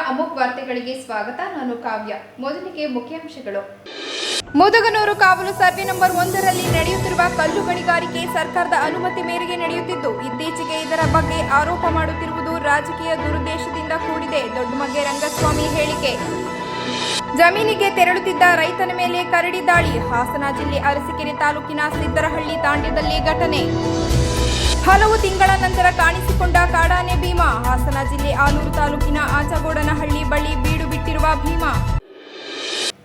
ಅಮೋಘ್ ವಾರ್ತೆಗಳಿಗೆ ಸ್ವಾಗತ. ನಾನು ಕಾವ್ಯ. ಮೊದಲಿಗೆ ಮುಖ್ಯಾಂಶಗಳು. ಮುದಗನೂರು ಕಾವಲು ಸರ್ವೆ ನಂಬರ್ 1ರಲ್ಲಿ ನಡೆಯುತ್ತಿರುವ ಕಲ್ಲು ಗಣಿಗಾರಿಕೆ ಸರ್ಕಾರದ ಅನುಮತಿ ಮೇರೆಗೆ ನಡೆಯುತ್ತಿದ್ದು, ಇತ್ತೀಚೆಗೆ ಇದರ ಬಗ್ಗೆ ಆರೋಪ ಮಾಡುತ್ತಿರುವುದು ರಾಜಕೀಯ ದುರುದ್ದೇಶದಿಂದ ಕೂಡಿದೆ. ದೊಡ್ಡಮಗ್ಗೆ ರಂಗಸ್ವಾಮಿ ಹೇಳಿಕೆ. ಜಮೀನಿಗೆ ತೆರಳುತ್ತಿದ್ದ ರೈತನ ಮೇಲೆ ಕರಡಿ ದಾಳಿ. ಹಾಸನ ಜಿಲ್ಲೆ ಅರಸೀಕೆರೆ ತಾಲೂಕಿನ ಸಿದ್ದರಹಳ್ಳಿ ತಾಂಡ್ಯದಲ್ಲಿ ಘಟನೆ. ಹಲವು ತಿಂಗಳ ನಂತರ ಕಾಣಿಸಿಕೊಂಡ ಕಾಡಾನೆ ಭೀಮಾ. ಹಾಸನ ಜಿಲ್ಲೆ ಆಲೂರು ತಾಲೂಕಿನ ಆಚಗೋಡನಹಳ್ಳಿ ಬಳಿ ಬೀಡು ಬಿಟ್ಟಿರುವ ಭೀಮಾ.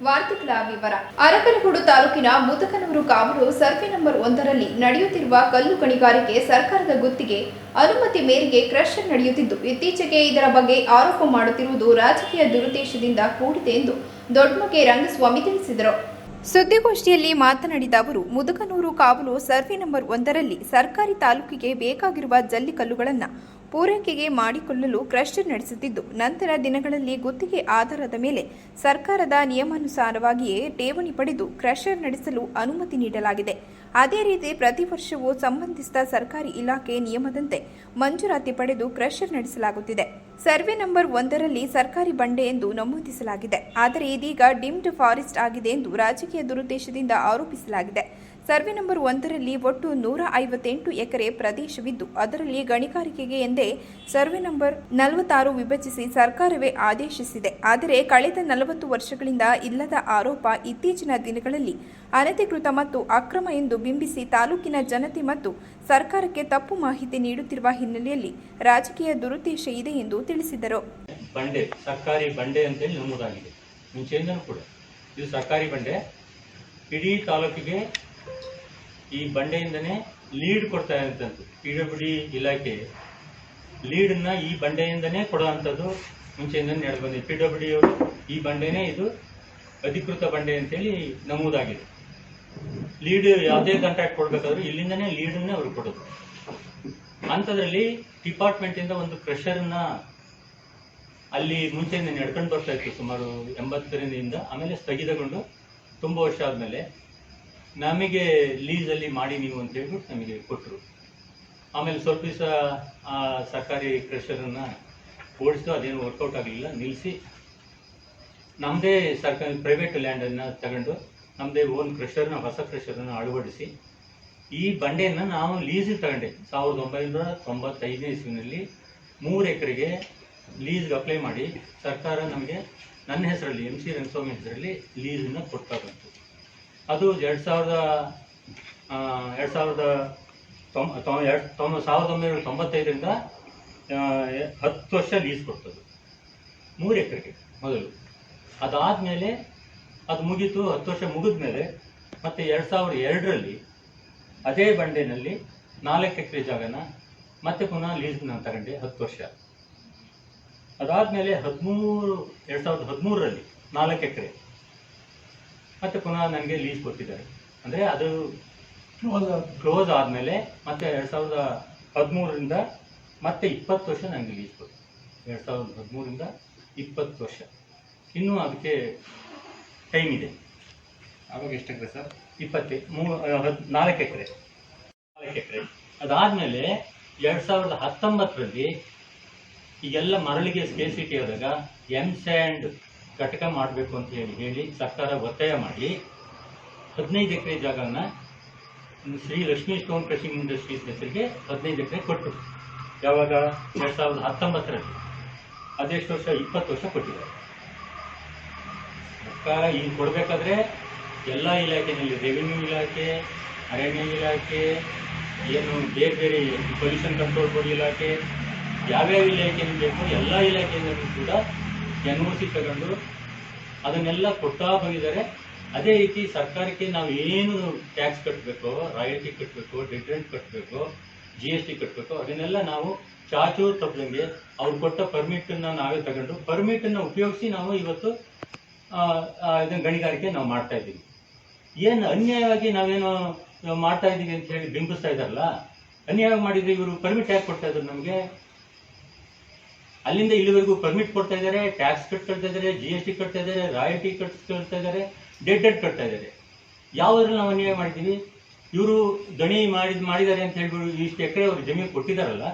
ವಾರ್ತೆಗಳ ವಿವರ. ಅರಕಲಗೂಡು ತಾಲೂಕಿನ ಮುದಕನೂರು ಕಾವಲು ಸರ್ವೆ ನಂಬರ್ 1ರಲ್ಲಿ ನಡೆಯುತ್ತಿರುವ ಕಲ್ಲು ಗಣಿಗಾರಿಕೆ ಸರ್ಕಾರದ ಗುತ್ತಿಗೆ ಅನುಮತಿ ಮೇರೆಗೆ ಕ್ರಷರ್ ನಡೆಯುತ್ತಿದ್ದು, ಇತ್ತೀಚೆಗೆ ಇದರ ಬಗ್ಗೆ ಆರೋಪ ಮಾಡುತ್ತಿರುವುದು ರಾಜಕೀಯ ದುರುದ್ದೇಶದಿಂದ ಕೂಡಿದೆ ಎಂದು ದೊಡ್ಡಮಗ್ಗೆ ರಂಗಸ್ವಾಮಿ ತಿಳಿಸಿದರು. ಸುದ್ದಿಗೋಷ್ಠಿಯಲ್ಲಿ ಮಾತನಾಡಿದ ಅವರು, ಮುದಕನೂರು ಕಾವಲು ಸರ್ವೆ ನಂಬರ್ 1ರಲ್ಲಿ ಸರ್ಕಾರಿ ತಾಲೂಕಿಗೆ ಬೇಕಾಗಿರುವ ಜಲ್ಲಿಕಲ್ಲುಗಳನ್ನು ಪೂರೈಕೆಗೆ ಮಾಡಿಕೊಳ್ಳಲು ಕ್ರಷರ್ ನಡೆಸುತ್ತಿದ್ದು, ನಂತರ ದಿನಗಳಲ್ಲಿ ಗುತ್ತಿಗೆ ಆಧಾರದ ಮೇಲೆ ಸರ್ಕಾರದ ನಿಯಮಾನುಸಾರವಾಗಿಯೇ ಠೇವಣಿ ಪಡೆದು ಕ್ರಷರ್ ನಡೆಸಲು ಅನುಮತಿ ನೀಡಲಾಗಿದೆ. ಅದೇ ರೀತಿ ಪ್ರತಿ ವರ್ಷವೂ ಸಂಬಂಧಿಸಿದ ಸರ್ಕಾರಿ ಇಲಾಖೆ ನಿಯಮದಂತೆ ಮಂಜೂರಾತಿ ಪಡೆದು ಕ್ರಷರ್ ನಡೆಸಲಾಗುತ್ತಿದೆ. ಸರ್ವೆ ನಂಬರ್ 1ರಲ್ಲಿ ಸರ್ಕಾರಿ ಬಂಡೆ ಎಂದು ನಮೂದಿಸಲಾಗಿದೆ. ಆದರೆ ಇದೀಗ ಡಿಮ್ಡ್ ಫಾರೆಸ್ಟ್ ಆಗಿದೆ ಎಂದು ರಾಜಕೀಯ ದುರುದ್ದೇಶದಿಂದ ಆರೋಪಿಸಲಾಗಿದೆ. ಸರ್ವೆ ನಂಬರ್ 1ರಲ್ಲಿ ಒಟ್ಟು 158 ಎಕರೆ ಪ್ರದೇಶವಿದ್ದು, ಅದರಲ್ಲಿ ಗಣಿಗಾರಿಕೆಗೆ ಎಂದೇ ಸರ್ವೆ ನಂಬರ್ 46 ವಿಭಜಿಸಿ ಸರ್ಕಾರವೇ ಆದೇಶಿಸಿದೆ. ಆದರೆ ಕಳೆದ 40 ವರ್ಷಗಳಿಂದ ಇಲ್ಲದ ಆರೋಪ ಇತ್ತೀಚಿನ ದಿನಗಳಲ್ಲಿ ಅನಧಿಕೃತ ಮತ್ತು ಅಕ್ರಮ ಎಂದು ಬಿಂಬಿಸಿ ತಾಲೂಕಿನ ಜನತೆ ಮತ್ತು ಸರ್ಕಾರಕ್ಕೆ ತಪ್ಪು ಮಾಹಿತಿ ನೀಡುತ್ತಿರುವ ಹಿನ್ನೆಲೆಯಲ್ಲಿ ರಾಜಕೀಯ ದುರುದ್ದೇಶ ಇದೆ ಎಂದು ತಿಳಿಸಿದರು. ಬಂಡೆ ಸರ್ಕಾರಿ ಬಂಡೆ ಅಂತೇಳಿ ನಮೂದಾಗಿದೆ. ಮುಂಚೆಯಿಂದನೂ ಕೂಡ ಇದು ಸರ್ಕಾರಿ ಬಂಡೆ. ಇಡೀ ತಾಲೂಕಿಗೆ ಈ ಬಂಡೆಯಿಂದನೇ ಲೀಡ್ ಕೊಡ್ತಾ ಇರುವಂಥದ್ದು. PWD ಇಲಾಖೆ ಲೀಡನ್ನ ಈ ಬಂಡೆಯಿಂದನೇ ಕೊಡುವಂಥದ್ದು ಮುಂಚೆಯಿಂದ ನಡೆದು ಬಂದಿದೆ. PWD ಅವರು ಈ ಬಂಡೆನೇ ಇದು ಅಧಿಕೃತ ಬಂಡೆ ಅಂತೇಳಿ ನಮೂದಾಗಿದೆ. ಲೀಡ್ ಯಾವುದೇ ಕಾಂಟ್ರಾಕ್ಟ್ ಕೊಡಬೇಕಾದ್ರೂ ಇಲ್ಲಿಂದನೇ ಲೀಡನ್ನೇ ಅವರು ಕೊಡೋದು. ಅಂಥದ್ರಲ್ಲಿ ಡಿಪಾರ್ಟ್ಮೆಂಟಿಂದ ಒಂದು ಕ್ರಷರ್ನ ಅಲ್ಲಿ ಮುಂಚೆಯಿಂದ ನಡ್ಕೊಂಡು ಬರ್ತಾ ಇತ್ತು ಸುಮಾರು 80ರಿಂದ. ಆಮೇಲೆ ಸ್ಥಗಿತಗೊಂಡು ತುಂಬ ವರ್ಷ ಆದಮೇಲೆ ನಮಗೆ ಲೀಸಲ್ಲಿ ಮಾಡಿ ನೀವು ಅಂತ ಹೇಳ್ಬಿಟ್ಟು ನಮಗೆ ಕೊಟ್ಟರು. ಆಮೇಲೆ ಸ್ವಲ್ಪ ದಿವಸ ಸರ್ಕಾರಿ ಕ್ರಷರನ್ನು ಓಡಿಸ್ತು. ಅದೇನು ವರ್ಕೌಟ್ ಆಗಲಿಲ್ಲ, ನಿಲ್ಲಿಸಿ ನಮ್ಮದೇ ಸರ್ಕಾರಿ ಪ್ರೈವೇಟ್ ಲ್ಯಾಂಡನ್ನು ತಗೊಂಡು ನಮ್ಮದೇ ಓನ್ ಕ್ರಷರ್ನ ಹೊಸ ಕ್ರಷರನ್ನು ಅಳವಡಿಸಿ ಈ ಬಂಡೆಯನ್ನು ನಾವು ಲೀಸಿಗೆ ತಗೊಂಡೆ. 1995ನೇ ಇಸ್ವಿನಲ್ಲಿ 3 ಎಕರೆಗೆ ಲೀಸ್ಗೆ ಅಪ್ಲೈ ಮಾಡಿ ಸರ್ಕಾರ ನಮಗೆ ನನ್ನ ಹೆಸರಲ್ಲಿ MC ರಂಗಸ್ವಾಮಿ ಹೆಸರಲ್ಲಿ ಲೀಸನ್ನು ಕೊಡ್ತಾ ಬಂತು. ಅದು 1995ರಿಂದ 10 ವರ್ಷ ಲೀಸ್ ಕೊಡ್ತದೆ 3 ಎಕರೆಗೆ ಮೊದಲು. ಅದಾದಮೇಲೆ ಅದು ಮುಗೀತು. 10 ವರ್ಷ ಮುಗಿದ ಮೇಲೆ ಮತ್ತೆ 2002ರಲ್ಲಿ ಅದೇ ಬಂಡೆನಲ್ಲಿ 4 ಎಕರೆ ಜಾಗನ ಮತ್ತೆ ಪುನಃ ಲೀಸ್ನ ತಗೊಂಡೆ 10 ವರ್ಷ. ಅದಾದಮೇಲೆ 2013ರಲ್ಲಿ 4 ಎಕರೆ ಮತ್ತೆ ಪುನಃ ನನಗೆ ಲೀಸ್ ಕೊಟ್ಟಿದ್ದಾರೆ. ಅಂದರೆ ಅದು ಕ್ಲೋಸ್ ಆದಮೇಲೆ ಮತ್ತೆ 2013ರಿಂದ ಮತ್ತೆ 20 ವರ್ಷ ನನಗೆ ಲೀಸ್ ಕೊಟ್ಟು. 2013ರಿಂದ 20 ವರ್ಷ ಇನ್ನೂ ಅದಕ್ಕೆ ಟೈಮ್ ಇದೆ. ಆವಾಗ ಎಷ್ಟು ಎಕರೆ ಸರ್? 4 ಎಕರೆ. ಅದಾದಮೇಲೆ 2019ರಲ್ಲಿ ಈಗೆಲ್ಲ ಮರಳಿಗೆ ಸ್ಕೇರ್ಸಿಟಿ ಆದಾಗ ಎಂಸ್ಯಾಂಡ್ ಘಟಕ ಮಾಡಬೇಕು ಅಂತ ಹೇಳಿ ಸರ್ಕಾರ ಒತ್ತಾಯ ಮಾಡಿ 15 ಎಕರೆ ಜಾಗನ Shri Lakshmi stone crushing industries ಹೆಸರಿಗೆ 15 ಎಕರೆ ಕೊಟ್ಟರು. ಯಾವಾಗ? 2019ರಲ್ಲಿ. ಅದೆಷ್ಟು ವರ್ಷ? 20 ವರ್ಷ ಕೊಟ್ಟಿದ್ದಾರೆ. ಸರ್ಕಾರ ಈಗ ಕೊಡಬೇಕಾದ್ರೆ ಎಲ್ಲ ಇಲಾಖೆಯಲ್ಲಿ ರೆವಿನ್ಯೂ ಇಲಾಖೆ, ಅರಣ್ಯ ಇಲಾಖೆ, ಏನು ಬೇರೆ ಬೇರೆ ಪೊಲ್ಯೂಷನ್ ಕಂಟ್ರೋಲ್ ಬೋರ್ಡ್ ಇಲಾಖೆ, ಯಾವ್ಯಾವ ಇಲಾಖೆನೂ ಬೇಕು ಎಲ್ಲ ಇಲಾಖೆಯಿಂದಲೂ ಕೂಡ NOC ತಗೊಂಡು ಅದನ್ನೆಲ್ಲ ಕೊಡ್ತಾ ಬಂದಿದ್ದಾರೆ. ಅದೇ ರೀತಿ ಸರ್ಕಾರಕ್ಕೆ ನಾವು ಏನು ಟ್ಯಾಕ್ಸ್ ಕಟ್ಟಬೇಕು, ರಾಯಲ್ಟಿ ಕಟ್ಟಬೇಕು, ಡೆಡ್ ರೆಂಟ್ ಕಟ್ಟಬೇಕು, GST ಕಟ್ಟಬೇಕು, ಅದನ್ನೆಲ್ಲ ನಾವು ಚಾಚು ತಪ್ಪದಂಗೆ ಅವ್ರು ಕೊಟ್ಟ ಪರ್ಮಿಟನ್ನು ನಾವೇ ತಗೊಂಡು ಪರ್ಮಿಟನ್ನು ಉಪಯೋಗಿಸಿ ನಾವು ಇವತ್ತು ಇದನ್ನು ಗಣಿಗಾರಿಕೆ ನಾವು ಮಾಡ್ತಾ ಇದ್ದೀವಿ. ಏನು ಅನ್ಯಾಯವಾಗಿ ನಾವೇನು ಮಾಡ್ತಾ ಇದ್ದೀವಿ ಅಂತ ಹೇಳಿ ಬಿಂಬಿಸ್ತಾ ಇದ್ದಾರಲ್ಲ, ಅನ್ಯಾಯವಾಗಿ ಮಾಡಿದರೆ ಇವರು ಪರ್ಮಿಟ್ ಯಾಕೆ ಕೊಡ್ತಾ ಇದ್ದಾರೆ ನಮಗೆ? ಅಲ್ಲಿಂದ ಇಲ್ಲಿವರೆಗೂ ಪರ್ಮಿಟ್ ಕೊಡ್ತಾ ಇದ್ದಾರೆ, ಟ್ಯಾಕ್ಸ್ ಕಟ್ತಾ ಇದ್ದಾರೆ, GST ಕಟ್ತಾ ಇದ್ದಾರೆ, ರಾಯಲ್ಟಿ ಕಟ್ತಾ ಇದ್ದಾರೆ, ಡೆಡ್ ಕಟ್ತಾ ಇದ್ದಾರೆ. ಯಾವುದ್ರಲ್ಲಿ ನಾವು ಅನ್ಯಾಯ ಮಾಡಿದ್ದೀವಿ? ಇವರು ಗಣಿ ಮಾಡಿದ್ದಾರೆ ಅಂತ ಹೇಳ್ಬಿಟ್ಟು ಇಷ್ಟು ಎಕರೆ ಅವ್ರಿಗೆ ಜಮೀನು ಕೊಟ್ಟಿದ್ದಾರಲ್ಲ,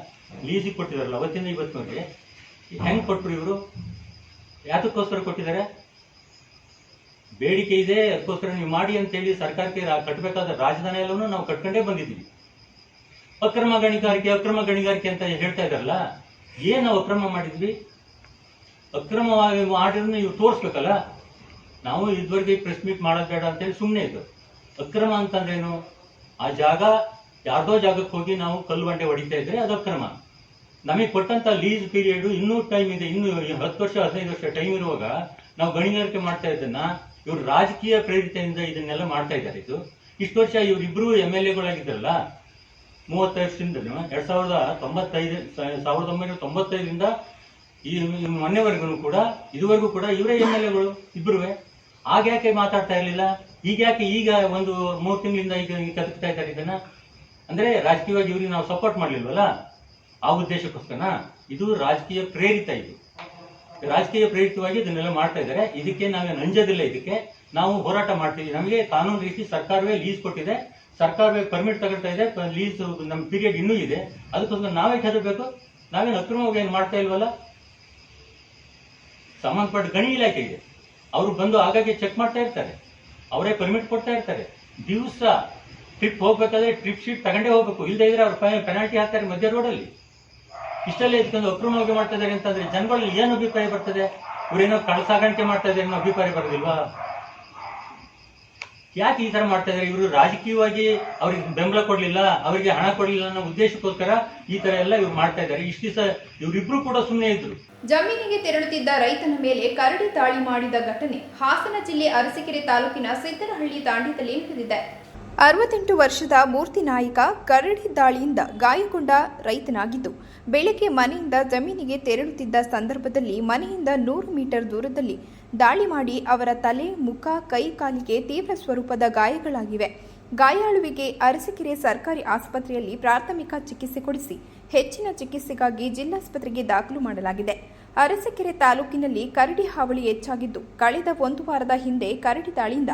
ಲೀಸಿಗೆ ಕೊಟ್ಟಿದ್ದಾರಲ್ಲ, ಅವತ್ತಿಂದ ಇವತ್ತಿನವರೆಗೆ ಹೆಂಗೆ ಕೊಟ್ಟರು ಇವರು? ಯಾತಕ್ಕೋಸ್ಕರ ಕೊಟ್ಟಿದ್ದಾರೆ? ಬೇಡಿಕೆ ಇದೆ, ಅದಕ್ಕೋಸ್ಕರ ನೀವು ಮಾಡಿ ಅಂತೇಳಿ ಸರ್ಕಾರಕ್ಕೆ ಕಟ್ಟಬೇಕಾದ ರಾಜಧಾನಿ ಎಲ್ಲವೂ ನಾವು ಕಟ್ಕೊಂಡೇ ಬಂದಿದ್ದೀವಿ. ಅಕ್ರಮ ಗಣಿಗಾರಿಕೆ ಅಂತ ಹೇಳ್ತಾ ಇದ್ದಾರಲ್ಲ, ಏನ್ ನಾವು ಅಕ್ರಮ ಮಾಡಿದ್ವಿ? ಅಕ್ರಮವಾಗಿ ಮಾಡಿದ್ರೆ ನೀವು ತೋರಿಸ್ಬೇಕಲ್ಲ. ನಾವು ಇದುವರೆಗೆ ಪ್ರೆಸ್ ಮೀಟ್ ಮಾಡೋದು ಬೇಡ ಅಂತೇಳಿ ಸುಮ್ಮನೆ ಇದ್ದು. ಅಕ್ರಮ ಅಂತಂದ್ರೇನು? ಆ ಜಾಗ ಯಾರ್ದೋ ಜಾಗಕ್ಕೆ ಹೋಗಿ ನಾವು ಕಲ್ಲು ಬಂಡೆ ಹೊಡಿತಾ ಇದ್ರೆ ಅದು ಅಕ್ರಮ. ನಮಗೆ ಕೊಟ್ಟಂತ ಲೀಸ್ ಪೀರಿಯಡ್ ಇನ್ನೂ ಟೈಮ್ ಇದೆ, ಇನ್ನು 10 ವರ್ಷ 15 ವರ್ಷ ಟೈಮ್ ಇರುವಾಗ ನಾವು ಗಣಿಗಾರಿಕೆ ಮಾಡ್ತಾ ಇದ್ದನ್ನ ಇವ್ರು ರಾಜಕೀಯ ಪ್ರೇರಿತೆಯಿಂದ ಇದನ್ನೆಲ್ಲ ಮಾಡ್ತಾ ಇದ್ದಾರೆ. ಇಷ್ಟು ವರ್ಷ ಇವರಿಬ್ರು MLAಗಳಾಗಿದ್ದಾರಲ್ಲ, 30 ವರ್ಷದಿಂದ 1995ರಿಂದ ಈ ಮೊನ್ನೆವರೆಗೂ ಕೂಡ ಇದುವರೆಗೂ ಕೂಡ ಇವರೇ MLAಗಳು ಇಬ್ರು. ಆಗ ಯಾಕೆ ಮಾತಾಡ್ತಾ ಇರಲಿಲ್ಲ? ಈಗ ಯಾಕೆ ಈಗ ಒಂದು 3 ತಿಂಗಳಿಂದ ಈಗ ಕದಕ್ತಾ ಇದ್ದಾರೆ ಇದನ್ನ? ಅಂದ್ರೆ ರಾಜಕೀಯವಾಗಿ ಇವ್ರಿಗೆ ನಾವು ಸಪೋರ್ಟ್ ಮಾಡ್ಲಿಲ್ವಲ್ಲ, ಆ ಉದ್ದೇಶಕ್ಕೋಸ್ಕರ. ಇದು ರಾಜಕೀಯ ಪ್ರೇರಿತ. ಇದು ರಾಜಕೀಯ ಪ್ರೇರಿತವಾಗಿ ಇದನ್ನೆಲ್ಲ ಮಾಡ್ತಾ ಇದ್ದಾರೆ. ಇದಕ್ಕೆ ನಾವೇನು ಅಂಜೋದಿಲ್ಲ. ಇದಕ್ಕೆ ನಾವು ಹೋರಾಟ ಮಾಡ್ತೀವಿ. ನಮಗೆ ಕಾನೂನು ರೀತಿ ಸರ್ಕಾರವೇ ಲೀಸ್ ಕೊಟ್ಟಿದೆ, ಸರ್ಕಾರವೇ ಪರ್ಮಿಟ್ ತಗೊಳ್ತಾ ಇದೆ, ಲೀಸ್ ನಮ್ಮ ಪೀರಿಯಡ್ ಇನ್ನೂ ಇದೆ. ಅದಕ್ಕೋಸ್ಕರ ನಾವೇ ಹೆದರ್ಬೇಕು? ನಾವೇನು ಅಕ್ರಮವಾಗಿ ಏನು ಮಾಡ್ತಾ ಇಲ್ವಲ್ಲ. ಸಂಬಂಧಪಟ್ಟ ಗಣಿ ಇಲಾಖೆ ಇದೆ, ಅವರು ಬಂದು ಆಗಾಗ್ಗೆ ಚೆಕ್ ಮಾಡ್ತಾ ಇರ್ತಾರೆ, ಅವರೇ ಪರ್ಮಿಟ್ ಕೊಡ್ತಾ ಇರ್ತಾರೆ. ದಿವಸ ಟ್ರಿಪ್ ಹೋಗ್ಬೇಕಾದ್ರೆ ಟ್ರಿಪ್ ಶೀಟ್ ತಗೊಂಡೇ ಹೋಗ್ಬೇಕು, ಇಲ್ಲದೆ ಇದ್ರೆ ಅವ್ರು ಪೆನಾಲ್ಟಿ ಹಾಕ್ತಾರೆ ಮಧ್ಯ ರೋಡಲ್ಲಿ. ಇಷ್ಟೆಲ್ಲ ಇದಕ್ಕೊಂದು ಅಕ್ರಮವಾಗಿ ಮಾಡ್ತಾ ಇದ್ದಾರೆ ಅಂತಂದ್ರೆ ಜನಗಳಲ್ಲಿ ಏನು ಅಭಿಪ್ರಾಯ ಬರ್ತದೆ? ಇವರೇನೋ ಕಳಸಾಗಾಣಿಕೆ ಮಾಡ್ತಾ ಇದ್ದಾರೆ ಅನ್ನೋ ಅಭಿಪ್ರಾಯ ಬರೋದಿಲ್ವಾ? ಯಾಕೆ ಈ ತರ ಮಾಡ್ತಾ ಇದ್ದಾರೆ? ಇವರು ರಾಜಕೀಯವಾಗಿ ಅವ್ರಿಗೆ ಬೆಂಬಲ ಕೊಡ್ಲಿಲ್ಲ, ಅವರಿಗೆ ಹಣ ಕೊಡ್ಲಿಲ್ಲ ಅನ್ನೋ ಉದ್ದೇಶಕ್ಕೋಸ್ಕರ ಈ ತರ ಎಲ್ಲ ಇವ್ರು ಮಾಡ್ತಾ ಇದ್ದಾರೆ. ಇಷ್ಟು ದಿವಸ ಇವರಿಬ್ರು ಕೂಡ ಸುಮ್ಮನೆ ಇದ್ರು. ಜಮೀನಿಗೆ ತೆರಳುತ್ತಿದ್ದ ರೈತನ ಮೇಲೆ ಕರಡಿ ದಾಳಿ ಮಾಡಿದ ಘಟನೆ ಹಾಸನ ಜಿಲ್ಲೆ ಅರಸೀಕೆರೆ ತಾಲೂಕಿನ ಸಿದ್ದನಹಳ್ಳಿ ತಾಂಡ್ಯದಲ್ಲಿ ನಡೆದಿದೆ. 68 ವರ್ಷದ ಮೂರ್ತಿ ನಾಯ್ಕ ಕರಡಿ ದಾಳಿಯಿಂದ ಗಾಯಗೊಂಡ ರೈತನಾಗಿದ್ದು, ಬೆಳಗ್ಗೆ ಮನೆಯಿಂದ ಜಮೀನಿಗೆ ತೆರಳುತ್ತಿದ್ದ ಸಂದರ್ಭದಲ್ಲಿ ಮನೆಯಿಂದ 100 ಮೀಟರ್ ದೂರದಲ್ಲಿ ದಾಳಿ ಮಾಡಿ ಅವರ ತಲೆ, ಮುಖ, ಕೈ, ಕಾಲಿಗೆ ತೀವ್ರ ಸ್ವರೂಪದ ಗಾಯಗಳಾಗಿವೆ. ಗಾಯಾಳುವಿಗೆ ಅರಸೀಕೆರೆ ಸರ್ಕಾರಿ ಆಸ್ಪತ್ರೆಯಲ್ಲಿ ಪ್ರಾಥಮಿಕ ಚಿಕಿತ್ಸೆ ಕೊಡಿಸಿ ಹೆಚ್ಚಿನ ಚಿಕಿತ್ಸೆಗಾಗಿ ಜಿಲ್ಲಾಸ್ಪತ್ರೆಗೆ ದಾಖಲು ಮಾಡಲಾಗಿದೆ. ಅರಸೀಕೆರೆ ತಾಲೂಕಿನಲ್ಲಿ ಕರಡಿ ಹಾವಳಿ ಹೆಚ್ಚಾಗಿದ್ದು, ಕಳೆದ 1 ವಾರದ ಹಿಂದೆ ಕರಡಿ ದಾಳಿಯಿಂದ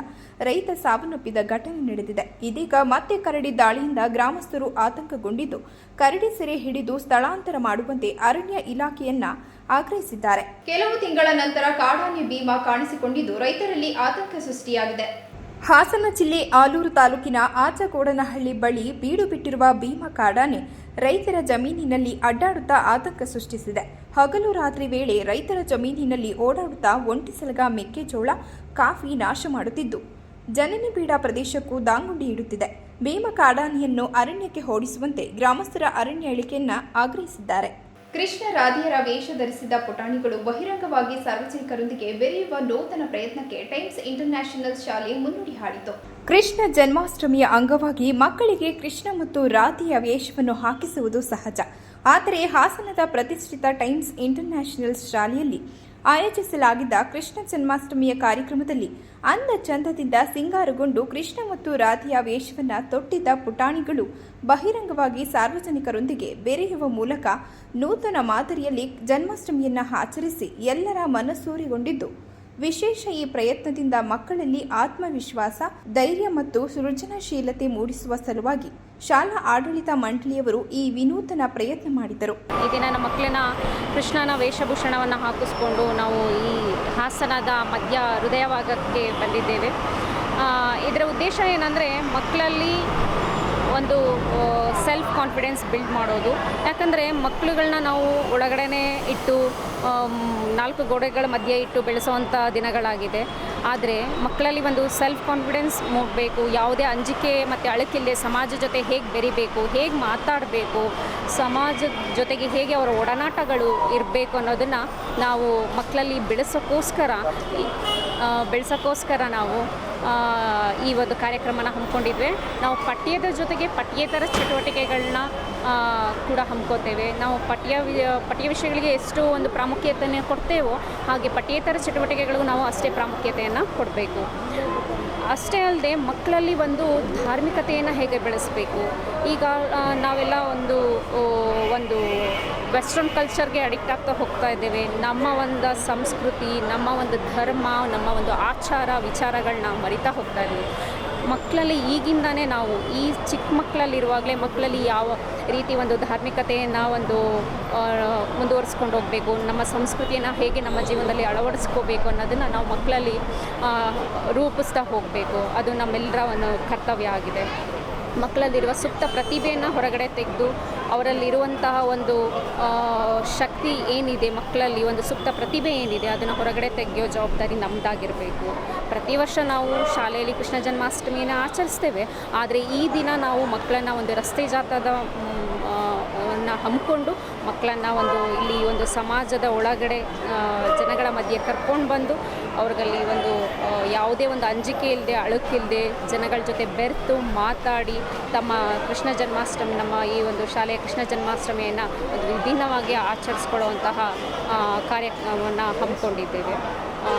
ರೈತ ಸಾವನ್ನಪ್ಪಿದ ಘಟನೆ ನಡೆದಿದೆ. ಇದೀಗ ಮತ್ತೆ ಕರಡಿ ದಾಳಿಯಿಂದ ಗ್ರಾಮಸ್ಥರು ಆತಂಕಗೊಂಡಿದ್ದು, ಕರಡಿ ಸೆರೆ ಹಿಡಿದು ಸ್ಥಳಾಂತರ ಮಾಡುವಂತೆ ಅರಣ್ಯ ಇಲಾಖೆಯನ್ನ ಆಗ್ರಹಿಸಿದ್ದಾರೆ. ಕೆಲವು ತಿಂಗಳ ನಂತರ ಕಾಡಾನೆ ಭೀಮಾ ಕಾಣಿಸಿಕೊಂಡಿದ್ದು, ರೈತರಲ್ಲಿ ಆತಂಕ ಸೃಷ್ಟಿಯಾಗಿದೆ. ಹಾಸನ ಜಿಲ್ಲೆ ಆಲೂರು ತಾಲೂಕಿನ ಆಚಗೋಡನಹಳ್ಳಿ ಬಳಿ ಬೀಡು ಬಿಟ್ಟಿರುವ ಭೀಮಾ ಕಾಡಾನೆ ರೈತರ ಜಮೀನಿನಲ್ಲಿ ಅಡ್ಡಾಡುತ್ತಾ ಆತಂಕ ಸೃಷ್ಟಿಸಿದೆ. ಹಗಲು ರಾತ್ರಿ ವೇಳೆ ರೈತರ ಜಮೀನಿನಲ್ಲಿ ಓಡಾಡುತ್ತಾ ಒಂಟಿಸಲಗ ಮೆಕ್ಕೆಜೋಳ, ಕಾಫಿ ನಾಶ ಮಾಡುತ್ತಿದ್ದು, ಜನನಿಬಿಡ ಪ್ರದೇಶಕ್ಕೂ ದಾಂಗುಂಡಿ ಇಡುತ್ತಿದೆ. ಭೀಮಾ ಕಾಡಾನೆಯನ್ನು ಅರಣ್ಯಕ್ಕೆ ಓಡಿಸುವಂತೆ ಗ್ರಾಮಸ್ಥರ ಅರಣ್ಯ ಇಲಾಖೆಯನ್ನ ಆಗ್ರಹಿಸಿದ್ದಾರೆ. ಕೃಷ್ಣ ರಾಧೆಯರ ವೇಷ ಧರಿಸಿದ ಪುಟಾಣಿಗಳು ಬಹಿರಂಗವಾಗಿ ಸಾರ್ವಜನಿಕರೊಂದಿಗೆ ಬೆರೆಯುವ ನೂತನ ಪ್ರಯತ್ನಕ್ಕೆ ಟೈಮ್ಸ್ ಇಂಟರ್ನ್ಯಾಷನಲ್ ಶಾಲೆ ಮುನ್ನುಡಿ ಹಾಡಿತು. ಕೃಷ್ಣ ಜನ್ಮಾಷ್ಟಮಿಯ ಅಂಗವಾಗಿ ಮಕ್ಕಳಿಗೆ ಕೃಷ್ಣ ಮತ್ತು ರಾಧೆಯ ವೇಷವನ್ನು ಹಾಕಿಸುವುದು ಸಹಜ. ಆದರೆ ಹಾಸನದ ಪ್ರತಿಷ್ಠಿತ ಟೈಮ್ಸ್ ಇಂಟರ್ನ್ಯಾಷನಲ್ ಶಾಲೆಯಲ್ಲಿ ಆಯೋಜಿಸಲಾಗಿದ್ದ ಕೃಷ್ಣ ಜನ್ಮಾಷ್ಟಮಿಯ ಕಾರ್ಯಕ್ರಮದಲ್ಲಿ ಅಂದ ಚಂದದಿಂದ ಸಿಂಗಾರಗೊಂಡು ಕೃಷ್ಣ ಮತ್ತು ರಾಧೆಯ ವೇಷವನ್ನು ತೊಟ್ಟಿದ್ದ ಪುಟಾಣಿಗಳು ಬಹಿರಂಗವಾಗಿ ಸಾರ್ವಜನಿಕರೊಂದಿಗೆ ಬೆರೆಯುವ ಮೂಲಕ ನೂತನ ಮಾದರಿಯಲ್ಲಿ ಜನ್ಮಾಷ್ಟಮಿಯನ್ನು ಆಚರಿಸಿ ಎಲ್ಲರ ಮನಸೂರೆಗೊಂಡಿದ್ದು ವಿಶೇಷ. ಈ ಪ್ರಯತ್ನದಿಂದ ಮಕ್ಕಳಲ್ಲಿ ಆತ್ಮವಿಶ್ವಾಸ, ಧೈರ್ಯ ಮತ್ತು ಸೃಜನಶೀಲತೆ ಮೂಡಿಸುವ ಸಲುವಾಗಿ ಶಾಲಾ ಆಡಳಿತ ಮಂಡಳಿಯವರು ಈ ವಿನೂತನ ಪ್ರಯತ್ನ ಮಾಡಿದರು. ಈ ದಿನ ನಮ್ಮ ಮಕ್ಕಳನ್ನ ಕೃಷ್ಣನ ವೇಷಭೂಷಣವನ್ನು ಹಾಕಿಸ್ಕೊಂಡು ನಾವು ಈ ಹಾಸನದ ಮಧ್ಯ ಹೃದಯ ಭಾಗಕ್ಕೆ ಬಂದಿದ್ದೇವೆ. ಇದರ ಉದ್ದೇಶ ಏನಂದರೆ ಮಕ್ಕಳಲ್ಲಿ ಒಂದು ಸೆಲ್ಫ್ ಕಾನ್ಫಿಡೆನ್ಸ್ ಬಿಲ್ಡ್ ಮಾಡೋದು. ಯಾಕಂದರೆ ಮಕ್ಕಳುಗಳನ್ನ ನಾವು ಒಳಗಡೆ ಇಟ್ಟು 4 ಗೋಡೆಗಳ ಮಧ್ಯೆ ಇಟ್ಟು ಬೆಳೆಸುವಂಥ ದಿನಗಳಾಗಿದೆ. ಆದರೆ ಮಕ್ಕಳಲ್ಲಿ ಒಂದು ಸೆಲ್ಫ್ ಕಾನ್ಫಿಡೆನ್ಸ್ ಮೂಡಬೇಕು. ಯಾವುದೇ ಅಂಜಿಕೆ ಮತ್ತು ಅಳಕಿಲ್ಲದೆ ಸಮಾಜ ಜೊತೆ ಹೇಗೆ ಬೆರಿಬೇಕು, ಹೇಗೆ ಮಾತಾಡಬೇಕು, ಸಮಾಜದ ಜೊತೆಗೆ ಹೇಗೆ ಅವರ ಒಡನಾಟಗಳು ಇರಬೇಕು ಅನ್ನೋದನ್ನು ನಾವು ಮಕ್ಕಳಲ್ಲಿ ಬೆಳೆಸೋಕ್ಕೋಸ್ಕರ ನಾವು ಈ ಒಂದು ಕಾರ್ಯಕ್ರಮನ ಹಮ್ಮಿಕೊಂಡಿದ್ವಿ. ನಾವು ಪಠ್ಯದ ಜೊತೆಗೆ ಪಠ್ಯೇತರ ಚಟುವಟಿಕೆಗಳನ್ನ ಕೂಡ ಹಮ್ಮಿಕೋತೇವೆ. ನಾವು ಪಠ್ಯ ವಿಷಯಗಳಿಗೆ ಎಷ್ಟು ಒಂದು ಪ್ರಾಮುಖ್ಯತೆಯನ್ನು ಕೊಡ್ತೇವೋ ಹಾಗೆ ಪಠ್ಯೇತರ ಚಟುವಟಿಕೆಗಳಿಗೂ ನಾವು ಅಷ್ಟೇ ಪ್ರಾಮುಖ್ಯತೆಯನ್ನು ಕೊಡಬೇಕು. ಅಷ್ಟೇ ಅಲ್ಲದೆ ಮಕ್ಕಳಲ್ಲಿ ಒಂದು ಧಾರ್ಮಿಕತೆಯನ್ನು ಹೇಗೆ ಬೆಳೆಸಬೇಕು. ಈಗ ನಾವೆಲ್ಲ ಒಂದು ವೆಸ್ಟರ್ನ್ ಕಲ್ಚರ್ಗೆ ಅಡಿಕ್ಟ್ ಆಗ್ತಾ ಹೋಗ್ತಾ ಇದ್ದೇವೆ. ನಮ್ಮ ಒಂದು ಸಂಸ್ಕೃತಿ, ನಮ್ಮ ಒಂದು ಧರ್ಮ, ನಮ್ಮ ಒಂದು ಆಚಾರ ವಿಚಾರಗಳನ್ನ ಮರಿತಾ ಹೋಗ್ತಾ ಇದ್ದೀವಿ. ಮಕ್ಕಳಲ್ಲಿ ಈಗಿಂದಾನೇ ನಾವು ಈ ಚಿಕ್ಕ ಮಕ್ಕಳಲ್ಲಿರುವಾಗಲೇ ಮಕ್ಕಳಲ್ಲಿ ಯಾವ ರೀತಿ ಒಂದು ಧಾರ್ಮಿಕತೆಯನ್ನು ಒಂದು ಮುಂದುವರಿಸ್ಕೊಂಡು ಹೋಗಬೇಕು, ನಮ್ಮ ಸಂಸ್ಕೃತಿಯನ್ನು ಹೇಗೆ ನಮ್ಮ ಜೀವನದಲ್ಲಿ ಅಳವಡಿಸ್ಕೋಬೇಕು ಅನ್ನೋದನ್ನು ನಾವು ಮಕ್ಕಳಲ್ಲಿ ರೂಪಿಸ್ತಾ ಹೋಗಬೇಕು. ಅದು ನಮ್ಮೆಲ್ಲರ ಒಂದು ಕರ್ತವ್ಯ ಆಗಿದೆ. ಮಕ್ಕಳಲ್ಲಿರುವ ಸುಪ್ತ ಪ್ರತಿಭೆಯನ್ನು ಹೊರಗಡೆ ತೆಗೆದು ಅವರಲ್ಲಿರುವಂತಹ ಒಂದು ಶಕ್ತಿ ಏನಿದೆ, ಮಕ್ಕಳಲ್ಲಿ ಒಂದು ಸುಪ್ತ ಪ್ರತಿಭೆ ಏನಿದೆ ಅದನ್ನು ಹೊರಗಡೆ ತೆಗೆಯೋ ಜವಾಬ್ದಾರಿ ನಮ್ಮದಾಗಿರಬೇಕು. ಪ್ರತಿ ವರ್ಷ ನಾವು ಶಾಲೆಯಲ್ಲಿ ಕೃಷ್ಣ ಜನ್ಮಾಷ್ಟಮಿಯನ್ನು ಆಚರಿಸ್ತೇವೆ, ಆದರೆ ಈ ದಿನ ನಾವು ಮಕ್ಕಳನ್ನು ಒಂದು ರಸ್ತೆ ಜಾಥಾದ ಹಮ್ಮಿಕೊಂಡು ಮಕ್ಕಳನ್ನು ಒಂದು ಇಲ್ಲಿ ಒಂದು ಸಮಾಜದ ಒಳಗಡೆ ಜನಗಳ ಮಧ್ಯೆ ಕರ್ಕೊಂಡು ಬಂದು ಅವ್ರಲ್ಲಿ ಒಂದು ಯಾವುದೇ ಒಂದು ಅಂಜಿಕೆ ಇಲ್ಲದೆ, ಅಳುಕಿಲ್ಲದೆ ಜನಗಳ ಜೊತೆ ಬೆರೆತು ಮಾತಾಡಿ ತಮ್ಮ ಕೃಷ್ಣ ಜನ್ಮಾಷ್ಟಮಿ, ನಮ್ಮ ಈ ಒಂದು ಶಾಲೆಯ ಕೃಷ್ಣ ಜನ್ಮಾಷ್ಟಮಿಯನ್ನು ಒಂದು ವಿಭಿನ್ನವಾಗಿ ಆಚರಿಸ್ಕೊಳ್ಳುವಂತಹ ಕಾರ್ಯಕ್ರಮವನ್ನು ಹಮ್ಮಿಕೊಂಡಿದ್ದೇವೆ.